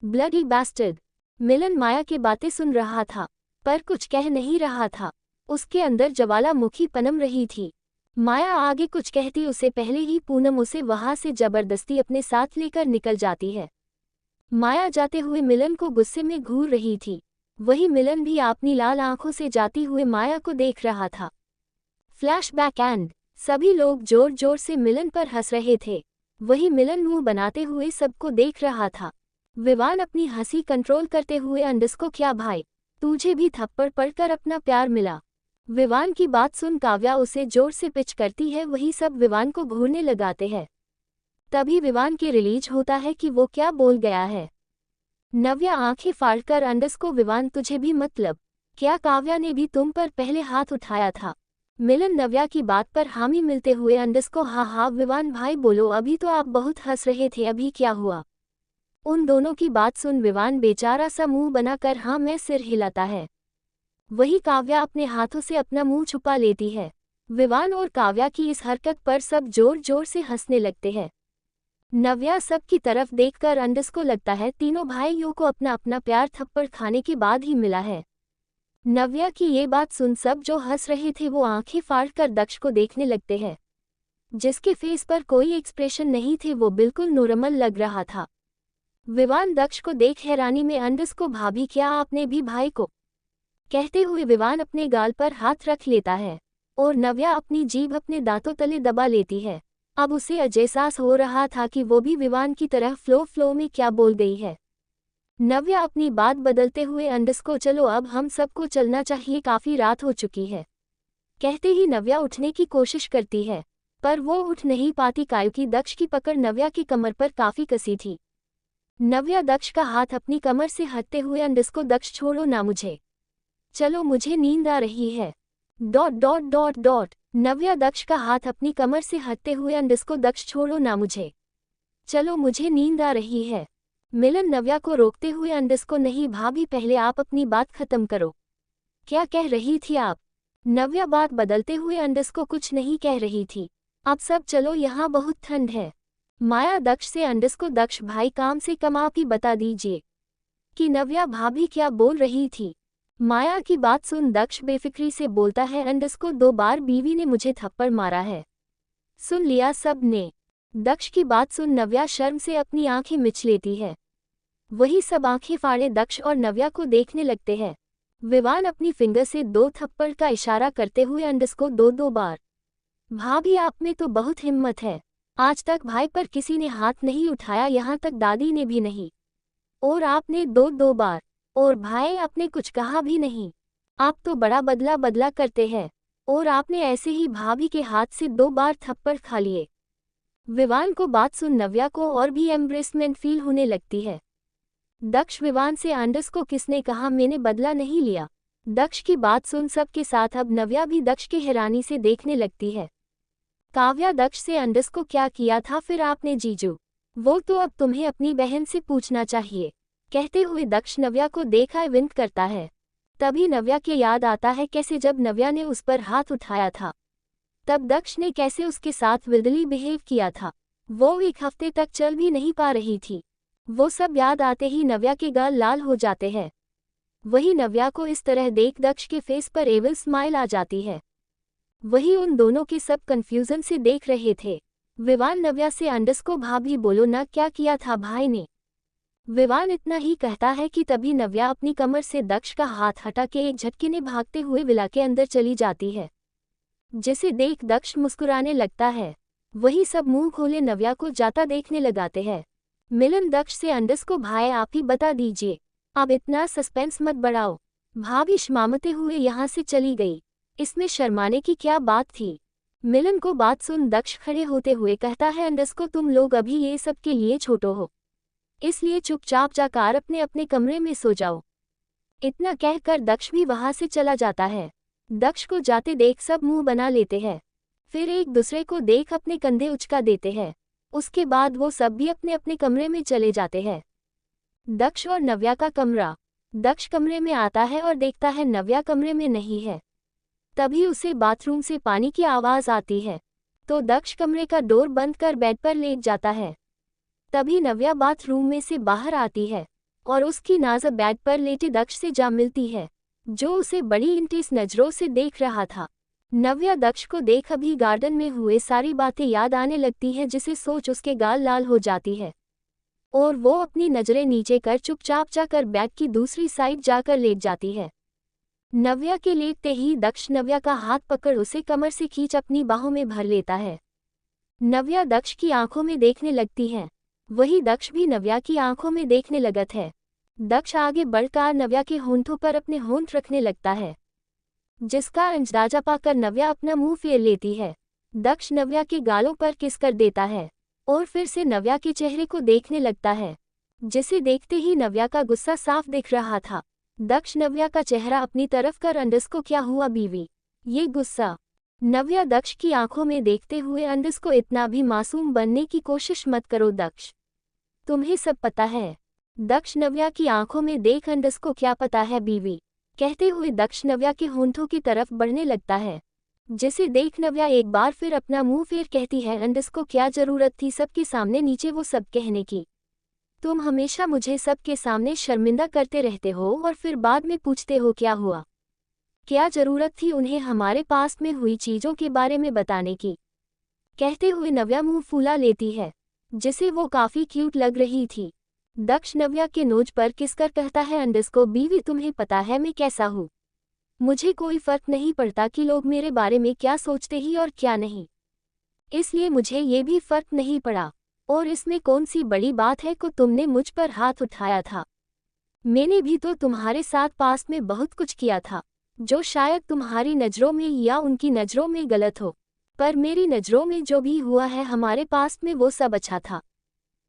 bloody bastard. Milan Maya की बातें सुन रहा था पर कुछ कह नहीं रहा था। उसके अंदर ज्वालामुखी पनम रही थी। माया आगे कुछ कहती उससे पहले ही पूनम उसे वहां से जबरदस्ती अपने साथ लेकर निकल जाती है। माया जाते हुए मिलन को गुस्से में घूर रही थी, वही मिलन भी अपनी लाल आंखों से जाती हुए माया को देख रहा था। फ्लैशबैक एंड सभी लोग जोर जोर से मिलन पर हंस रहे थे, वही मिलन मुंह बनाते हुए सबको देख रहा था। विवान अपनी हंसी कंट्रोल करते हुए, अंडस्को क्या भाई, तुझे भी थप्पड़ पड़कर अपना प्यार मिला। विवान की बात सुन काव्या उसे जोर से पिच करती है, वही सब विवान को घूरने लगाते हैं। तभी विवान के रिलीज होता है कि वो क्या बोल गया है। नव्या आंखें फाड़कर, अंडस्को विवान तुझे भी मतलब, क्या काव्या ने भी तुम पर पहले हाथ उठाया था। मिलन नव्या की बात पर हामी मिलते हुए, अंडस्को हाँ हाँ विवान भाई बोलो, अभी तो आप बहुत हंस रहे थे, अभी क्या हुआ। उन दोनों की बात सुन विवान बेचारा सा मुंह बनाकर हाँ मैं सिर हिलाता है। वही काव्या अपने हाथों से अपना मुंह छुपा लेती है। विवान और काव्या की इस हरकत पर सब जोर जोर से हंसने लगते हैं। नव्या सब की तरफ देखकर, अंडस्को लगता है तीनों भाइयों को अपना अपना प्यार थप्पड़ खाने के बाद ही मिला है। नव्या की ये बात सुन सब जो हंस रहे थे वो आंखें फाड़कर दक्ष को देखने लगते हैं, जिसके फेस पर कोई एक्सप्रेशन नहीं थे, वो बिल्कुल नॉर्मल लग रहा था। विवान दक्ष को देख हैरानी में, अंडस्को भाभी क्या आपने भी भाई को, कहते हुए विवान अपने गाल पर हाथ रख लेता है और नव्या अपनी जीभ अपने दांतों तले दबा लेती है। अब उसे एहसास हो रहा था कि वो भी विवान की तरह फ्लो में क्या बोल गई है। नव्या अपनी बात बदलते हुए, अंडस्को चलो अब हम सबको चलना चाहिए, काफी रात हो चुकी है। कहते ही नव्या उठने की कोशिश करती है, पर वो उठ नहीं पाती क्योंकि दक्ष की पकड़ नव्या की कमर पर काफी कसी थी। नव्या दक्ष का हाथ अपनी कमर से हटते हुए, अंडस्को दक्ष छोड़ो ना मुझे, चलो मुझे नींद आ रही है। ... नव्या दक्ष का हाथ अपनी कमर से हटते हुए, अंडस्को दक्ष छोड़ो ना मुझे, चलो मुझे नींद आ रही है। मिलन नव्या को रोकते हुए, अंडस्को नहीं भाभी पहले आप अपनी बात खत्म करो, क्या कह रही थी आप। नव्या बात बदलते हुए, अंडस्को कुछ नहीं कह रही थी, अब सब चलो यहाँ बहुत ठंड है। माया दक्ष से, अंडस्को दक्ष भाई काम से कम आप ही बता दीजिए कि नव्या भाभी क्या बोल रही थी। माया की बात सुन दक्ष बेफिक्री से बोलता है, अंडस्को 2 बार बीवी ने मुझे थप्पड़ मारा है, सुन लिया सब ने। दक्ष की बात सुन नव्या शर्म से अपनी आंखें मिच लेती है। वही सब आंखें फाड़े दक्ष और नव्या को देखने लगते हैं। विवान अपनी फिंगर से 2 थप्पड़ का इशारा करते हुए, अंडस्को 2 बार। भाभी आप में तो बहुत हिम्मत है, आज तक भाई पर किसी ने हाथ नहीं उठाया, यहाँ तक दादी ने भी नहीं, और आपने 2 बार, और भाई आपने कुछ कहा भी नहीं। आप तो बड़ा बदला बदला करते हैं, और आपने ऐसे ही भाभी के हाथ से 2 बार थप्पड़ खा लिए। विवान को बात सुन नव्या को और भी एम्ब्रेसमेंट फील होने लगती है। दक्ष विवान से अंडस को किसने कहा मैंने बदला नहीं लिया। दक्ष की बात सुन सबके साथ अब नव्या भी दक्ष की हैरानी से देखने लगती है। काव्या दक्ष से अंडस को क्या किया था फिर आपने जीजू? वो तो अब तुम्हें अपनी बहन से पूछना चाहिए। कहते हुए दक्ष नव्या को देखा विंक करता है। तभी नव्या के याद आता है कैसे जब नव्या ने उस पर हाथ उठाया था तब दक्ष ने कैसे उसके साथ विल्डली बिहेव किया था। वो 1 हफ्ते तक चल भी नहीं पा रही थी। वो सब याद आते ही नव्या के गाल लाल हो जाते हैं। वही नव्या को इस तरह देख दक्ष के फेस पर एविल स्माइल आ जाती है। वही उन दोनों के सब कंफ्यूजन से देख रहे थे। विवान नव्या से अंडस को भाभी बोलो ना क्या किया था भाई ने। विवान इतना ही कहता है कि तभी नव्या अपनी कमर से दक्ष का हाथ हटा के एक झटके ने भागते हुए विला के अंदर चली जाती है, जिसे देख दक्ष मुस्कुराने लगता है। वही सब मुंह खोले नव्या को जाता देखने लगाते हैं। मिलन दक्ष से अंडस को भाई आप ही बता दीजिए, अब इतना सस्पेंस मत बढ़ाओ। भाभी शर्माते हुए यहाँ से चली गई, इसमें शर्माने की क्या बात थी। मिलन को बात सुन दक्ष खड़े होते हुए कहता है अंडस को तुम लोग अभी ये सब के लिए छोटो हो, इसलिए चुपचाप जाकर अपने अपने कमरे में सो जाओ। इतना कहकर दक्ष भी वहां से चला जाता है। दक्ष को जाते देख सब मुंह बना लेते हैं, फिर एक दूसरे को देख अपने कंधे उचका देते हैं। उसके बाद वो सब भी अपने अपने कमरे में चले जाते हैं। दक्ष और नव्या का कमरा। दक्ष कमरे में आता है और देखता है नव्या कमरे में नहीं है। तभी उसे बाथरूम से पानी की आवाज़ आती है, तो दक्ष कमरे का डोर बंद कर बेड पर लेट जाता है। तभी नव्या बाथरूम में से बाहर आती है और उसकी नाज़ बेड पर लेटे दक्ष से जा मिलती है, जो उसे बड़ी इंटेंस नज़रों से देख रहा था। नव्या दक्ष को देख अभी गार्डन में हुए सारी बातें याद आने लगती हैं, जिसे सोच उसके गाल लाल हो जाती है और वो अपनी नज़रें नीचे कर चुपचाप जाकर बेड की दूसरी साइड जाकर लेट जाती है। नव्या के लेटते ही दक्ष नव्या का हाथ पकड़ उसे कमर से खींच अपनी बाहों में भर लेता है। नव्या दक्ष की आंखों में देखने लगती है, वही दक्ष भी नव्या की आंखों में देखने लगत है। दक्ष आगे बढ़कर नव्या के होंठों पर अपने होंठ रखने लगता है, जिसका अंदाजा पाकर नव्या अपना मुंह फेर लेती है। दक्ष नव्या के गालों पर किस कर देता है और फिर से नव्या के चेहरे को देखने लगता है, जिसे देखते ही नव्या का गुस्सा साफ दिख रहा था। दक्ष नव्या का चेहरा अपनी तरफ कर अंडस को क्या हुआ बीवी, ये गुस्सा। नव्या दक्ष की आंखों में देखते हुए अंडस को इतना भी मासूम बनने की कोशिश मत करो दक्ष, तुम्हें सब पता है। दक्ष नव्या की आंखों में देख अंडस को क्या पता है बीवी, कहते हुए दक्ष नव्या के होंठों की तरफ बढ़ने लगता है, जिसे देख नव्या एक बार फिर अपना मुंह फेर कहती है अंडस को क्या जरूरत थी सबके सामने नीचे वो सब कहने की। तुम हमेशा मुझे सबके सामने शर्मिंदा करते रहते हो और फिर बाद में पूछते हो क्या हुआ। क्या जरूरत थी उन्हें हमारे पास में हुई चीज़ों के बारे में बताने की। कहते हुए नव्या मुंह फूला लेती है, जिसे वो काफ़ी क्यूट लग रही थी। दक्ष नव्या के नोज पर किसकर कहता है अंडस को बीवी तुम्हें पता है मैं कैसा हूँ, मुझे कोई फर्क नहीं पड़ता कि लोग मेरे बारे में क्या सोचते ही और क्या नहीं, इसलिए मुझे ये भी फर्क नहीं पड़ा। और इसमें कौन सी बड़ी बात है को तुमने मुझ पर हाथ उठाया था। मैंने भी तो तुम्हारे साथ पास में बहुत कुछ किया था, जो शायद तुम्हारी नज़रों में या उनकी नज़रों में गलत हो, पर मेरी नज़रों में जो भी हुआ है हमारे पास में वो सब अच्छा था,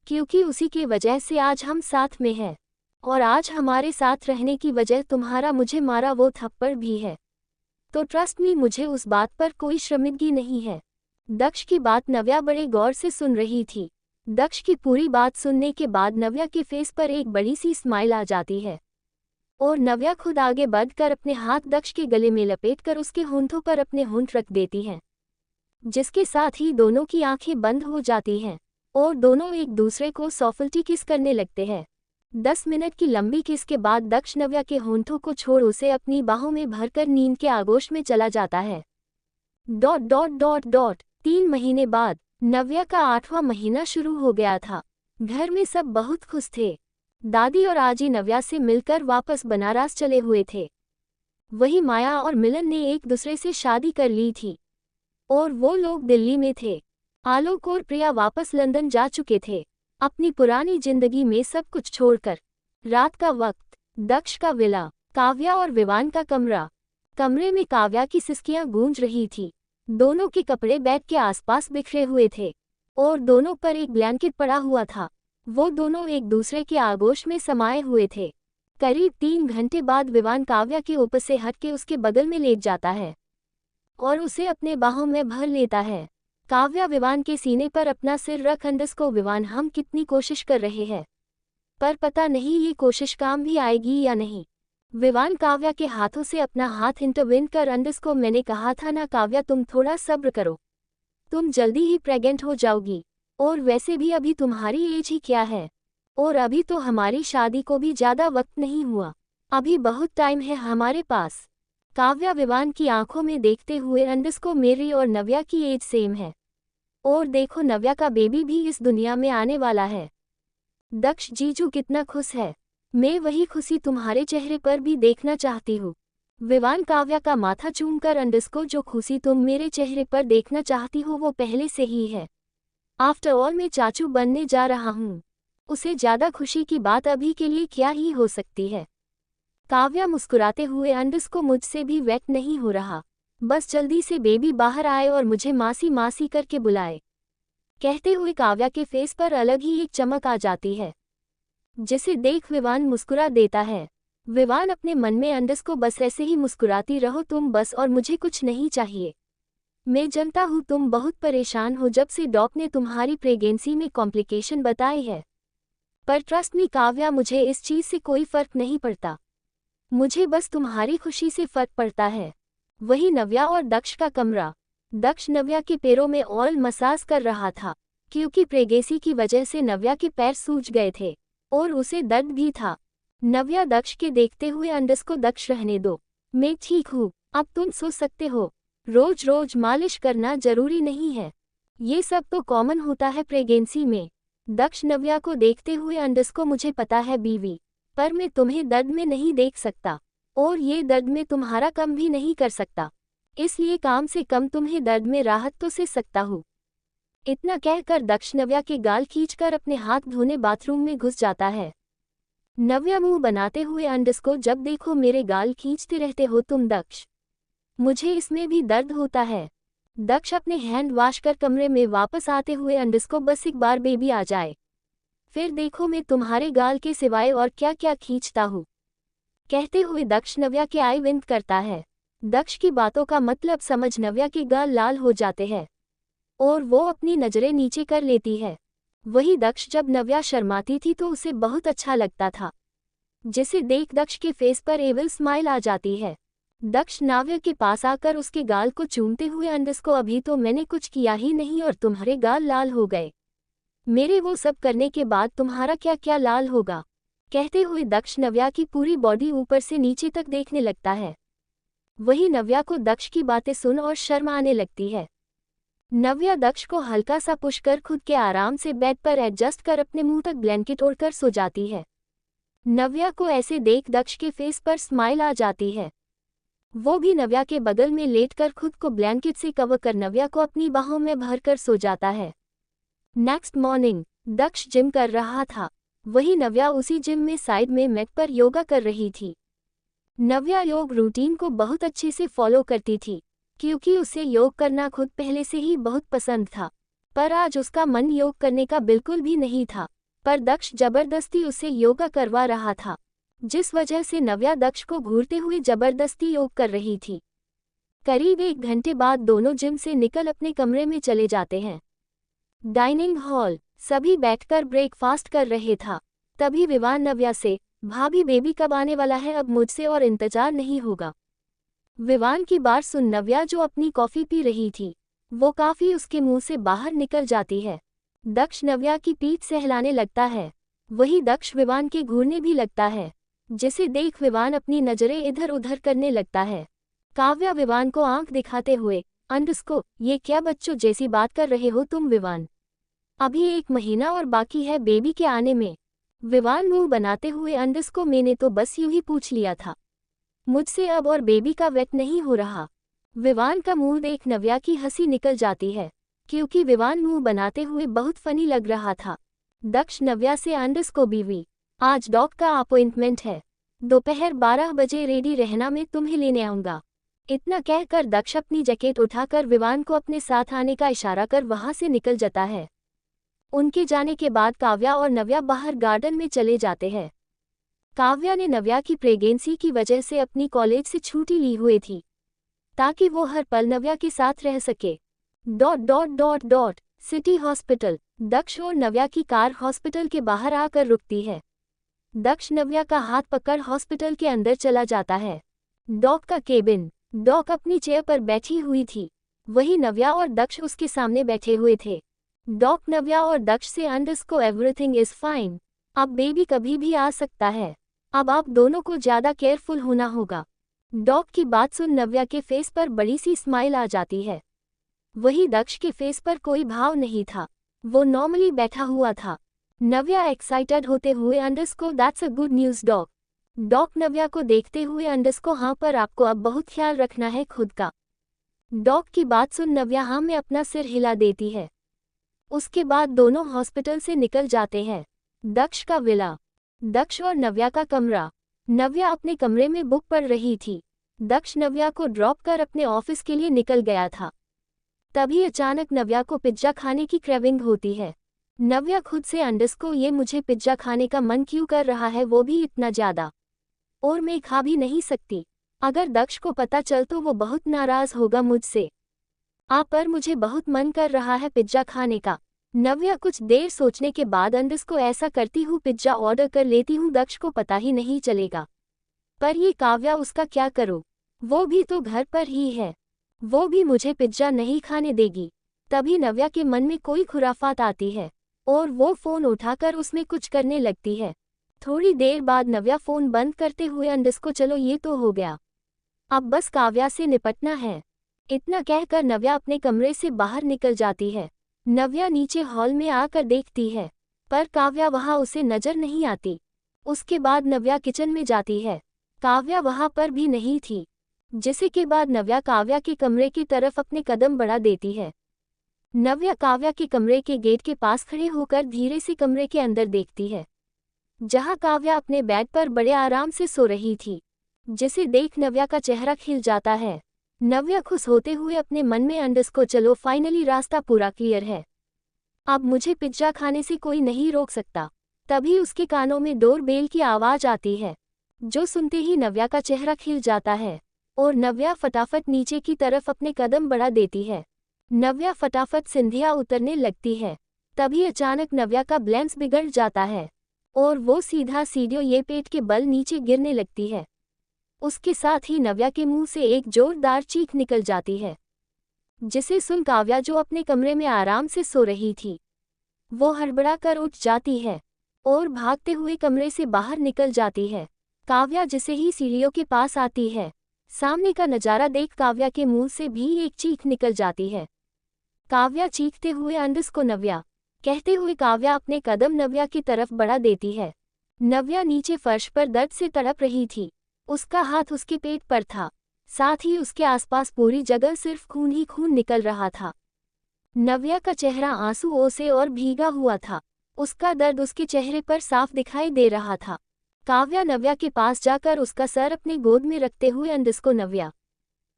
क्योंकि उसी के वजह से आज हम साथ में हैं। और आज हमारे साथ रहने की वजह तुम्हारा मुझे मारा वो थप्पड़ भी है, तो ट्रस्ट मी मुझे उस बात पर कोई शर्मिंदगी नहीं है। दक्ष की बात नव्या बड़े गौर से सुन रही थी। दक्ष की पूरी बात सुनने के बाद नव्या के फेस पर एक बड़ी सी स्माइल आ जाती है और नव्या खुद आगे बढ़कर अपने हाथ दक्ष के गले में लपेटकर उसके होंठों पर अपने होंठ रख देती हैं, जिसके साथ ही दोनों की आंखें बंद हो जाती हैं और दोनों एक दूसरे को सॉफ्टली किस करने लगते हैं। 10 मिनट की लंबी किस के बाद दक्ष नव्या के होंठों को छोड़ उसे अपनी बाहों में भरकर नींद के आगोश में चला जाता है। 3 महीने बाद नव्या का 8वां महीना शुरू हो गया था। घर में सब बहुत खुश थे। दादी और आजी नव्या से मिलकर वापस बनारस चले हुए थे। वही माया और मिलन ने एक दूसरे से शादी कर ली थी और वो लोग दिल्ली में थे। आलोक और प्रिया वापस लंदन जा चुके थे, अपनी पुरानी जिंदगी में सब कुछ छोड़कर। रात का वक्त, दक्ष का विला, काव्या और विवान का कमरा, कमरे में काव्या की सिसकियां गूंज रही थी। दोनों के कपड़े बेड के आसपास बिखरे हुए थे और दोनों पर एक ब्लैंकेट पड़ा हुआ था। वो दोनों एक दूसरे के आगोश में समाये हुए थे। करीब 3 घंटे बाद विवान काव्या के ऊपर से हट के उसके बगल में लेट जाता है और उसे अपने बाहों में भर लेता है। काव्या विवान के सीने पर अपना सिर रख अंडस्को विवान हम कितनी कोशिश कर रहे हैं, पर पता नहीं ये कोशिश काम भी आएगी या नहीं। विवान काव्या के हाथों से अपना हाथ इंटरवेन कर अंडस्को मैंने कहा था ना काव्या तुम थोड़ा सब्र करो, तुम जल्दी ही प्रेग्नेंट हो जाओगी, और वैसे भी अभी तुम्हारी एज ही क्या है, और अभी तो हमारी शादी को भी ज़्यादा वक्त नहीं हुआ, अभी बहुत टाइम है हमारे पास। काव्या विवान की आंखों में देखते हुए अंडस्को मेरी और नव्या की एज सेम है, और देखो नव्या का बेबी भी इस दुनिया में आने वाला है। दक्ष जीजू कितना खुश है, मैं वही खुशी तुम्हारे चेहरे पर भी देखना चाहती हूँ। विवान काव्या का माथा चूमकर अंडस्को जो खुशी तुम मेरे चेहरे पर देखना चाहती हो वो पहले से ही है। आफ्टर ऑल मैं चाचू बनने जा रहा हूँ, उसे ज़्यादा खुशी की बात अभी के लिए क्या ही हो सकती है। काव्या मुस्कुराते हुए अंडस्को मुझसे भी वेट नहीं हो रहा, बस जल्दी से बेबी बाहर आए और मुझे मासी मासी करके बुलाए। कहते हुए काव्या के फेस पर अलग ही एक चमक आ जाती है, जिसे देख विवान मुस्कुरा देता है। विवान अपने मन में अंडस्को बस ऐसे ही मुस्कुराती रहो तुम बस, और मुझे कुछ नहीं चाहिए। मैं जानता हूँ तुम बहुत परेशान हो जब से डॉक्टर ने तुम्हारी प्रेगनेंसी में कॉम्प्लिकेशन बताई है, पर ट्रस्ट मी काव्या मुझे इस चीज़ से कोई फर्क नहीं पड़ता, मुझे बस तुम्हारी खुशी से फर्क पड़ता है। वही नव्या और दक्ष का कमरा। दक्ष नव्या के पैरों में ऑयल मसाज कर रहा था, क्योंकि प्रेगनेंसी की वजह से नव्या के पैर सूज गए थे और उसे दर्द भी था। नव्या दक्ष के देखते हुए अंडस्को दक्ष रहने दो, मैं ठीक हूँ, अब तुम सो सकते हो, रोज रोज मालिश करना जरूरी नहीं है, ये सब तो कॉमन होता है प्रेगनेंसी में। दक्ष नव्या को देखते हुए अंडस्को मुझे पता है बीवी, पर मैं तुम्हें दर्द में नहीं देख सकता, और ये दर्द में तुम्हारा कम भी नहीं कर सकता, इसलिए कम से कम तुम्हें दर्द में राहत तो से सकता हूँ। इतना कहकर दक्ष नव्या के गाल खींचकर अपने हाथ धोने बाथरूम में घुस जाता है। नव्या मुंह बनाते हुए अंडस्को जब देखो मेरे गाल खींचते रहते हो तुम दक्ष, मुझे इसमें भी दर्द होता है। दक्ष अपने हैंड वॉश कर कमरे में वापस आते हुए अंडस्को बस एक बार बेबी आ जाए, फिर देखो मैं तुम्हारे गाल के सिवाय और क्या क्या खींचता हूँ। कहते हुए दक्ष नव्या के आई विंक करता है। दक्ष की बातों का मतलब समझ नव्या के गाल लाल हो जाते हैं और वो अपनी नजरें नीचे कर लेती है। वही दक्ष जब नव्या शर्माती थी तो उसे बहुत अच्छा लगता था, जिसे देख दक्ष के फेस पर एविल स्माइल आ जाती है। दक्ष नव्या के पास आकर उसके गाल को चूमते हुए अंडस्को अभी तो मैंने कुछ किया ही नहीं और तुम्हारे गाल लाल हो गए, मेरे वो सब करने के बाद तुम्हारा क्या क्या लाल होगा। कहते हुए दक्ष नव्या की पूरी बॉडी ऊपर से नीचे तक देखने लगता है। वही नव्या को दक्ष की बातें सुन और शर्म आने लगती है। नव्या दक्ष को हल्का सा पुश कर खुद के आराम से बेड पर एडजस्ट कर अपने मुंह तक ब्लैंकेट ओढ़कर सो जाती है। नव्या को ऐसे देख दक्ष के फेस पर स्माइल आ जाती है। वो भी नव्या के बगल में लेटकर खुद को ब्लैंकेट से कवर कर नव्या को अपनी बाहों में भरकर सो जाता है। नेक्स्ट मॉर्निंग दक्ष जिम कर रहा था, वही नव्या उसी जिम में साइड में मैट पर योगा कर रही थी। नव्या योग रूटीन को बहुत अच्छे से फॉलो करती थी, क्योंकि उसे योग करना खुद पहले से ही बहुत पसंद था, पर आज उसका मन योग करने का बिल्कुल भी नहीं था, पर दक्ष जबरदस्ती उसे योगा करवा रहा था, जिस वजह से नव्या दक्ष को घूरते हुए जबरदस्ती योग कर रही थी। करीब 1 घंटे बाद दोनों जिम से निकल अपने कमरे में चले जाते हैं। डाइनिंग हॉल सभी बैठकर ब्रेकफास्ट कर रहे था, तभी विवान नव्या से, भाभी बेबी कब आने वाला है, अब मुझसे और इंतजार नहीं होगा। विवान की बात सुन नव्या जो अपनी कॉफी पी रही थी वो काफी उसके मुंह से बाहर निकल जाती है। दक्ष नव्या की पीठ सहलाने लगता है, वही दक्ष विवान के घूरने भी लगता है, जिसे देख विवान अपनी नजरें इधर उधर करने लगता है। काव्या विवान को आंख दिखाते हुए, अंडस्को ये क्या बच्चों जैसी बात कर रहे हो तुम विवान, अभी 1 महीना और बाकी है बेबी के आने में। विवान मुंह बनाते हुए अंडस्को मैंने तो बस यूं ही पूछ लिया था, मुझसे अब और बेबी का वेट नहीं हो रहा। विवान का मुंह देख नव्या की हंसी निकल जाती है, क्योंकि विवान मुंह बनाते हुए बहुत फनी लग रहा था। दक्ष नव्या से अंडस्को बीवी, आज डॉक्टर का अपॉइंटमेंट है, दोपहर 12 बजे रेडी रहना, मैं तुम्हें लेने आऊंगा। इतना कहकर दक्ष अपनी जैकेट उठाकर विवान को अपने साथ आने का इशारा कर वहां से निकल जाता है। उनके जाने के बाद काव्या और नव्या बाहर गार्डन में चले जाते हैं। काव्या ने नव्या की प्रेगनेंसी की वजह से अपनी कॉलेज से छुट्टी ली हुई थी ताकि वो हर पल नव्या के साथ रह सके। City hospital. दक्ष और नव्या की कार हॉस्पिटल के बाहर आकर रुकती है। दक्ष नव्या का हाथ पकड़ हॉस्पिटल के अंदर चला जाता है। डॉक का केबिन। डॉक अपनी चेयर पर बैठी हुई थी, वही नव्या और दक्ष उसके सामने बैठे हुए थे। डॉक नव्या और दक्ष से अंडरस्को एवरीथिंग इज फाइन, अब बेबी कभी भी आ सकता है, अब आप दोनों को ज्यादा केयरफुल होना होगा। डॉक की बात सुन नव्या के फेस पर बड़ी सी स्माइल आ जाती है। वही दक्ष के फेस पर कोई भाव नहीं था, वो नॉर्मली बैठा हुआ था। नव्या एक्साइटेड होते हुए underscore that's a good news doc. Doc Navya को देखते हुए अंडरस्को हाँ पर आपको अब बहुत ख्याल रखना है खुद का। डॉक की बात सुन नव्या हाँ में अपना सिर हिला देती है। उसके बाद दोनों हॉस्पिटल से निकल जाते हैं। दक्ष का विला। दक्ष और नव्या का कमरा। नव्या अपने कमरे में बुक पढ़ रही थी। दक्ष नव्या को ड्रॉप कर अपने ऑफिस के लिए निकल गया था। तभी अचानक नव्या को पिज्जा खाने की क्रेविंग होती है। नव्या खुद से अंडरस्को ये मुझे पिज्जा खाने का मन क्यों कर रहा है, वो भी इतना ज्यादा, और मैं खा भी नहीं सकती। अगर दक्ष को पता चल तो वो बहुत नाराज होगा मुझसे। पर मुझे बहुत मन कर रहा है पिज्जा खाने का। नव्या कुछ देर सोचने के बाद अंडरस्को ऐसा करती हूँ पिज्जा ऑर्डर कर लेती हूँ, दक्ष को पता ही नहीं चलेगा। पर ये काव्या उसका क्या करूँ, वो भी तो घर पर ही है, वो भी मुझे पिज्जा नहीं खाने देगी। तभी नव्या के मन में कोई खुराफात आती है और वो फोन उठाकर उसमें कुछ करने लगती है। थोड़ी देर बाद नव्या फोन बंद करते हुए अंडरस्को चलो ये तो हो गया, अब बस काव्या से निपटना है, इतना कहकर नव्या अपने कमरे से बाहर निकल जाती है। नव्या नीचे हॉल में आकर देखती है पर काव्या वहां उसे नजर नहीं आती। उसके बाद नव्या किचन में जाती है, काव्या वहां पर भी नहीं थी, जिसे के बाद नव्या काव्या के कमरे की तरफ अपने कदम बढ़ा देती है। नव्या काव्या के कमरे के गेट के पास खड़े होकर धीरे से कमरे के अंदर देखती है, जहां काव्या अपने बेड पर बड़े आराम से सो रही थी, जिसे देख नव्या का चेहरा खिल जाता है। नव्या खुश होते हुए अपने मन में अंडरस्को चलो फाइनली रास्ता पूरा क्लियर है, अब मुझे पिज्जा खाने से कोई नहीं रोक सकता। तभी उसके कानों में डोरबेल की आवाज आती है, जो सुनते ही नव्या का चेहरा खिल जाता है और नव्या फटाफट नीचे की तरफ अपने कदम बढ़ा देती है। नव्या फटाफट सीढ़ियां उतरने लगती है। तभी अचानक नव्या का बैलेंस बिगड़ जाता है और वो सीधा सीढ़ियों ये पेट के बल नीचे गिरने लगती है। उसके साथ ही नव्या के मुंह से एक जोरदार चीख निकल जाती है, जिसे सुन काव्या जो अपने कमरे में आराम से सो रही थी, वो हड़बड़ा कर उठ जाती है और भागते हुए कमरे से बाहर निकल जाती है। काव्या जिसे ही सीढ़ियों के पास आती है, सामने का नजारा देख काव्या के मुंह से भी एक चीख निकल जाती है। काव्या चीखते हुए अंडरस्को नव्या कहते हुए काव्या अपने कदम नव्या की तरफ बढ़ा देती है। नव्या नीचे फर्श पर दर्द से तड़प रही थी, उसका हाथ उसके पेट पर था, साथ ही उसके आसपास पूरी जगह सिर्फ खून ही खून निकल रहा था। नव्या का चेहरा आंसुओं से और भीगा हुआ था, उसका दर्द उसके चेहरे पर साफ दिखाई दे रहा था। काव्या नव्या के पास जाकर उसका सर अपने गोद में रखते हुए अंडरस्को नव्या,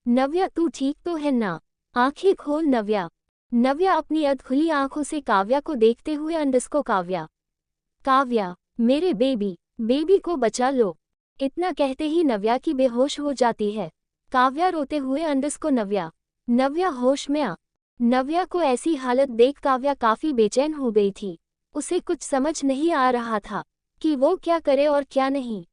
नव्या तू ठीक तो है ना, आंखें खोल नव्या। नव्या अपनी अधखुली आंखों से काव्या को देखते हुए अंडरस्को काव्या, काव्या मेरे बेबी को बचा लो। इतना कहते ही नव्या की बेहोश हो जाती है। काव्या रोते हुए अंडरस्को नव्या, नव्या होश में आ। नव्या को ऐसी हालत देख काव्या काफी बेचैन हो गई थी, उसे कुछ समझ नहीं आ रहा था कि वो क्या करे और क्या नहीं।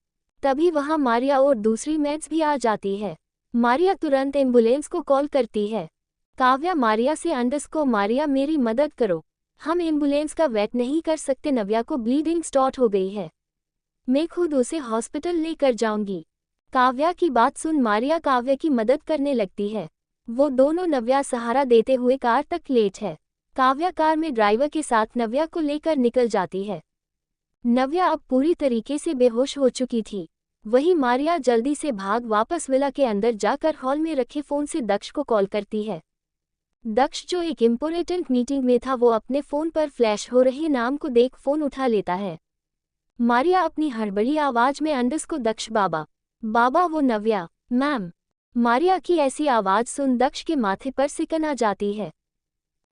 तभी वहां मारिया और दूसरी मेड्स भी आ जाती है। मारिया तुरंत एम्बुलेंस को कॉल करती है। काव्या मारिया से अंडरस्को मारिया मेरी मदद करो, हम एम्बुलेंस का वेट नहीं कर सकते, नव्या को ब्लीडिंग स्टार्ट हो गई है, मैं खुद उसे हॉस्पिटल लेकर जाऊंगी। काव्या की बात सुन मारिया काव्या की मदद करने लगती है। वो दोनों नव्या सहारा देते हुए कार तक लेट है। काव्या कार में ड्राइवर के साथ नव्या को लेकर निकल जाती है। नव्या अब पूरी तरीके से बेहोश हो चुकी थी। वही मारिया जल्दी से भाग वापस विला के अंदर जाकर हॉल में रखे फोन से दक्ष को कॉल करती है। दक्ष जो एक इम्पोर्टेंट मीटिंग में था, वो अपने फोन पर फ्लैश हो रहे नाम को देख फोन उठा लेता है। मारिया अपनी हड़बड़ी आवाज में अंडरस्को दक्ष बाबा वो नव्या मैम। मारिया की ऐसी आवाज सुन दक्ष के माथे पर सिकन आ जाती है।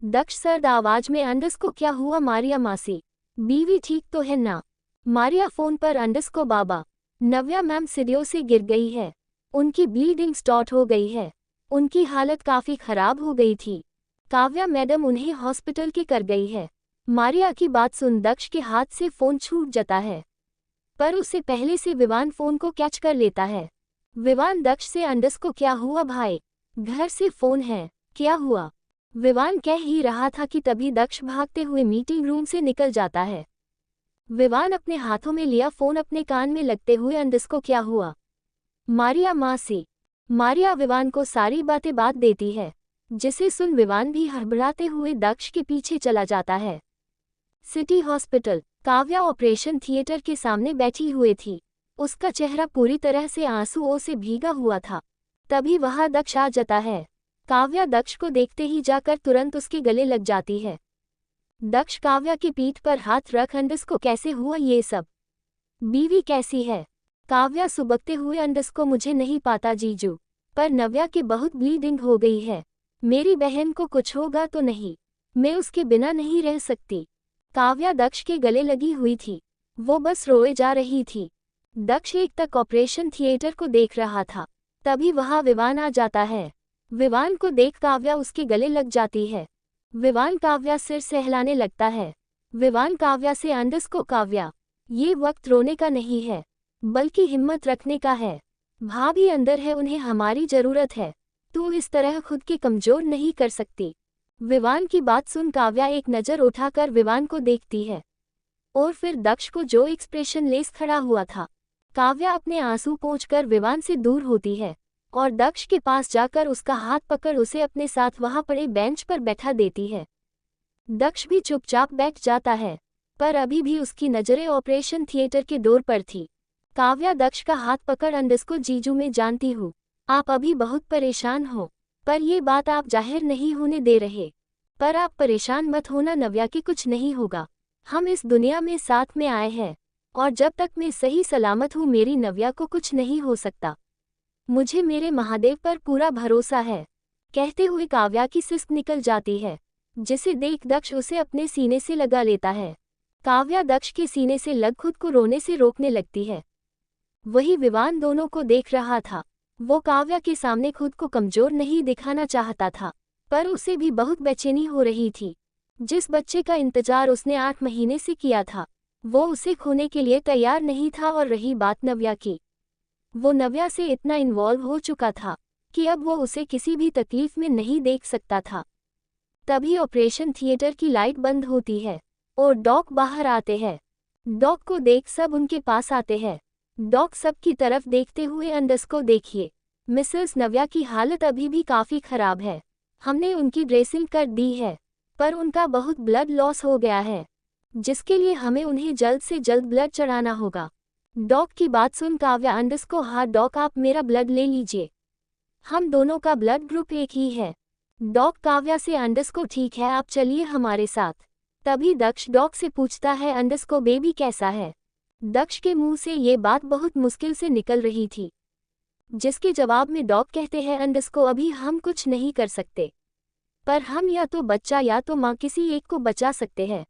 दक्ष सर्द आवाज में अंडस को क्या हुआ मारिया मासी, बीवी ठीक तो है ना? मारिया फोन पर अंडस को बाबा, नव्या मैम सीढ़ियों से गिर गई है, उनकी ब्लीडिंग स्टार्ट हो गई है, उनकी हालत काफी खराब हो गई थी, काव्या मैडम उन्हें हॉस्पिटल की कर गई है। मारिया की बात सुन दक्ष के हाथ से फोन छूट जाता है, पर उससे पहले से विवान फोन को कैच कर लेता है। विवान दक्ष से अंडस को क्या हुआ भाई, घर से फोन है, क्या हुआ? विवान कह ही रहा था कि तभी दक्ष भागते हुए मीटिंग रूम से निकल जाता है। विवान अपने हाथों में लिया फोन अपने कान में लगते हुए अंडस को क्या हुआ? मारिया मासी। मारिया विवान को सारी बातें बात देती है, जिसे सुन विवान भी हड़बड़ाते हुए दक्ष के पीछे चला जाता है। City hospital. Kavya operation theatre के सामने बैठी हुई थी, उसका चेहरा पूरी तरह से आंसुओं से भीगा हुआ था। तभी वहां दक्ष आ जाता है। काव्या दक्ष को देखते ही जाकर तुरंत उसके गले लग जाती है। दक्ष काव्या की पीठ पर हाथ रख अंडस को कैसे हुआ ये सब, बीवी कैसी है? काव्या सुबकते हुए अंडस को मुझे नहीं पाता जीजू, पर नव्या की बहुत ब्लीडिंग हो गई है, मेरी बहन को कुछ होगा तो नहीं, मैं उसके बिना नहीं रह सकती। काव्या दक्ष के गले लगी हुई थी, वो बस रोए जा रही थी। दक्ष एक तक ऑपरेशन थिएटर को देख रहा था, तभी वहां विवान आ जाता है। विवान को देख काव्या उसके गले लग जाती है। विवान काव्या सिर सहलाने लगता है। विवान काव्या से अंडस को काव्या, ये वक्त रोने का नहीं है, बल्कि हिम्मत रखने का है, भाभी अंदर है, उन्हें हमारी जरूरत है, तू इस तरह खुद की कमजोर नहीं कर सकती। विवान की बात सुन काव्या एक नज़र उठाकर विवान को देखती है, और फिर दक्ष को जो एक्सप्रेशन लेस खड़ा हुआ था। काव्या अपने आंसू पोंछकर विवान से दूर होती है और दक्ष के पास जाकर उसका हाथ पकड़ उसे अपने साथ वहां पड़े बेंच पर बैठा देती है। दक्ष भी चुपचाप बैठ जाता है, पर अभी भी उसकी नज़रें ऑपरेशन थिएटर के डोर पर थी। काव्या दक्ष का हाथ पकड़ अंडस को जीजू मैं जानती हूँ, आप अभी बहुत परेशान हो, पर ये बात आप जाहिर नहीं होने दे रहे, पर आप परेशान मत होना, नव्या की कुछ नहीं होगा, हम इस दुनिया में साथ में आए हैं, और जब तक मैं सही सलामत हूँ मेरी नव्या को कुछ नहीं हो सकता, मुझे मेरे महादेव पर पूरा भरोसा है। कहते हुए काव्या की सिस्क निकल जाती है, जिसे देख दक्ष उसे अपने सीने से लगा लेता है। काव्या दक्ष के सीने से लग खुद को रोने से रोकने लगती है। वही विवान दोनों को देख रहा था। वो काव्या के सामने खुद को कमजोर नहीं दिखाना चाहता था, पर उसे भी बहुत बेचैनी हो रही थी। जिस बच्चे का इंतजार उसने 8 महीने से किया था, वो उसे खोने के लिए तैयार नहीं था। और रही बात नव्या की, वो नव्या से इतना इन्वॉल्व हो चुका था कि अब वो उसे किसी भी तकलीफ में नहीं देख सकता था। तभी ऑपरेशन थिएटर की लाइट बंद होती है और डॉक बाहर आते हैं। डॉक को देख सब उनके पास आते हैं। डॉक सबकी तरफ देखते हुए अंडस को देखिए, मिसेस नव्या की हालत अभी भी काफ़ी खराब है, हमने उनकी ड्रेसिंग कर दी है, पर उनका बहुत ब्लड लॉस हो गया है, जिसके लिए हमें उन्हें जल्द से जल्द ब्लड चढ़ाना होगा। डॉक की बात सुन काव्या अंडस को, हाँ डॉक आप मेरा ब्लड ले लीजिए, हम दोनों का ब्लड ग्रुप एक ही है। डॉक काव्या से अंडस को, ठीक है आप चलिए हमारे साथ। तभी दक्ष डॉक से पूछता है, अंडस को बेबी कैसा है? दक्ष के मुंह से ये बात बहुत मुश्किल से निकल रही थी, जिसके जवाब में डॉक कहते हैं, अंडस को अभी हम कुछ नहीं कर सकते, पर हम या तो बच्चा या तो माँ किसी एक को बचा सकते हैं।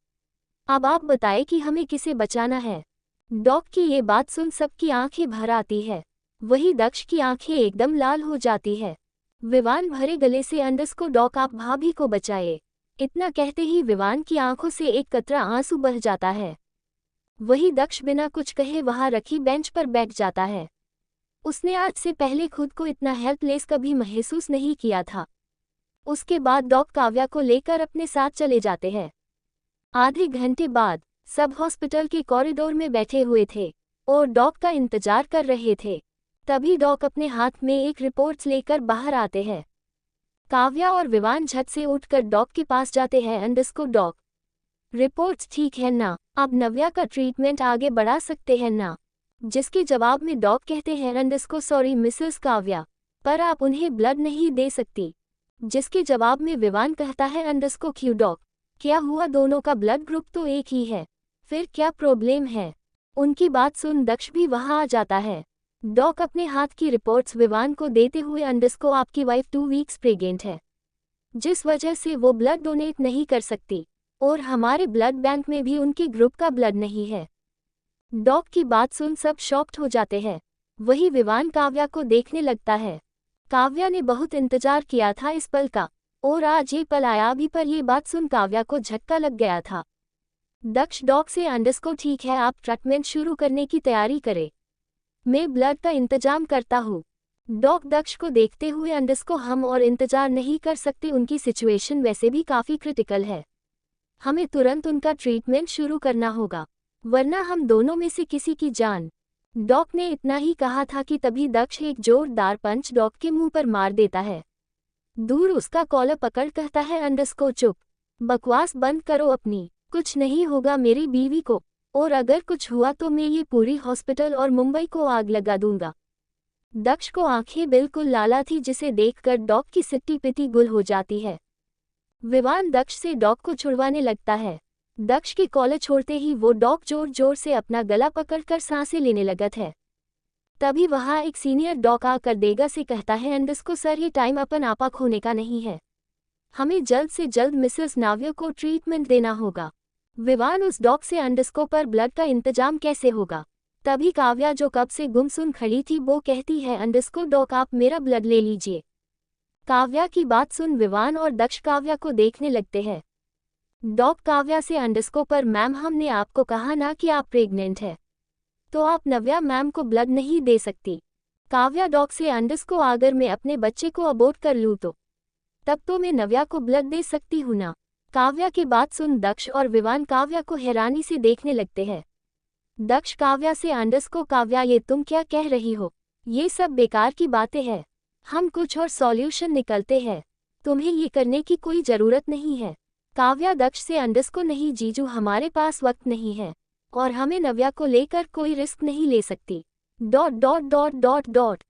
अब आप बताएं कि हमें किसे बचाना है? डॉक की ये बात सुन सबकी आंखें भर आती है। वही दक्ष की आंखें एकदम लाल हो जाती है। विवान भरे गले से, अंडस को डॉक आप भाभी को बचाए। इतना कहते ही विवान की आंखों से एक कतरा आंसू बह जाता है। वही दक्ष बिना कुछ कहे वहां रखी बेंच पर बैठ जाता है। उसने आज से पहले खुद को इतना हेल्पलेस कभी महसूस नहीं किया था। उसके बाद डॉक काव्या को लेकर अपने साथ चले जाते हैं। आधे घंटे बाद सब हॉस्पिटल के कॉरिडोर में बैठे हुए थे और डॉक का इंतजार कर रहे थे। तभी डॉक अपने हाथ में एक रिपोर्ट्स लेकर बाहर आते हैं। काव्या और विवान झट से उठकर डॉक के पास जाते हैं। अंडस को, डॉक रिपोर्ट्स ठीक है ना, अब नव्या का ट्रीटमेंट आगे बढ़ा सकते हैं ना? जिसके जवाब में डॉक कहते हैं, अंडस को, सॉरी मिसेस काव्या, पर आप उन्हें ब्लड नहीं दे सकती। जिसके जवाब में विवान कहता है, अंडस को, क्यों डॉक, क्या हुआ? दोनों का ब्लड ग्रुप तो एक ही है, फिर क्या प्रॉब्लम है? उनकी बात सुन दक्ष भी वहां आ जाता है। डॉक अपने हाथ की रिपोर्ट्स विवान को देते हुए अंडरस्को आपकी वाइफ 2 वीक्स प्रेग्नेंट है, जिस वजह से वो ब्लड डोनेट नहीं कर सकती और हमारे ब्लड बैंक में भी उनके ग्रुप का ब्लड नहीं है। डॉक की बात सुन सब शॉक्ड हो जाते हैं। वही विवान काव्या को देखने लगता है। काव्या ने बहुत इंतजार किया था इस पल का और आज ये पल आया भी, पर ये बात सुन काव्या को झटका लग गया था। दक्ष डॉक से अंडरस्को ठीक है, आप ट्रीटमेंट शुरू करने की तैयारी करें, मैं ब्लड का इंतजाम करता हूँ। डॉक दक्ष को देखते हुए अंडरस्को हम और इंतजार नहीं कर सकते, उनकी सिचुएशन वैसे भी काफ़ी क्रिटिकल है, हमें तुरंत उनका ट्रीटमेंट शुरू करना होगा वरना हम दोनों में से किसी की जान। डॉक ने इतना ही कहा था कि तभी दक्ष एक जोरदार पंच डॉक के मुंह पर मार देता है। दूर उसका कॉलर पकड़ कहता है अंडरस्को चुप, बकवास बंद करो अपनी, कुछ नहीं होगा मेरी बीवी को, और अगर कुछ हुआ तो मैं ये पूरी हॉस्पिटल और मुंबई को आग लगा दूंगा। दक्ष को आंखें बिल्कुल लाला थी, जिसे देखकर डॉक की सिट्टी पिटी गुल हो जाती है। विवान दक्ष से डॉक को छुड़वाने लगता है। दक्ष की कॉलर छोड़ते ही वो डॉक जोर जोर से अपना गला पकड़कर सांसें लेने लगत है। तभी वहाँ एक सीनियर डॉक आकर देगा से कहता है अंडरस्को सर, ये टाइम अपन आपा खोने का नहीं है, हमें जल्द से जल्द मिसेस नाव्य को ट्रीटमेंट देना होगा। विवान उस डॉक से अंडरस्को पर ब्लड का इंतजाम कैसे होगा। तभी काव्या जो कब से गुमसुम खड़ी थी वो कहती है अंडरस्को डॉक आप मेरा ब्लड ले लीजिए। काव्या की बात सुन विवान और दक्ष काव्या को देखने लगते हैं। डॉक काव्या से अंडरस्को पर मैम हमने आपको कहा ना कि आप प्रेग्नेंट है, तो आप नव्या मैम को ब्लड नहीं दे सकती। काव्या डॉक से अंडरस्को अगर मैं अपने बच्चे को अबॉर्ट कर लूँ तो तब तो मैं नव्या को ब्लड दे सकती हूँ ना। काव्या की बात सुन दक्ष और विवान काव्या को हैरानी से देखने लगते हैं। दक्ष काव्या से अंडरस्को काव्या ये तुम क्या कह रही हो, ये सब बेकार की बातें हैं, हम कुछ और सॉल्यूशन निकलते हैं, तुम्हें ये करने की कोई ज़रूरत नहीं है। काव्या दक्ष से अंडरस्को नहीं जीजू, हमारे पास वक्त नहीं है और हमें नव्या को लेकर कोई रिस्क नहीं ले सकती।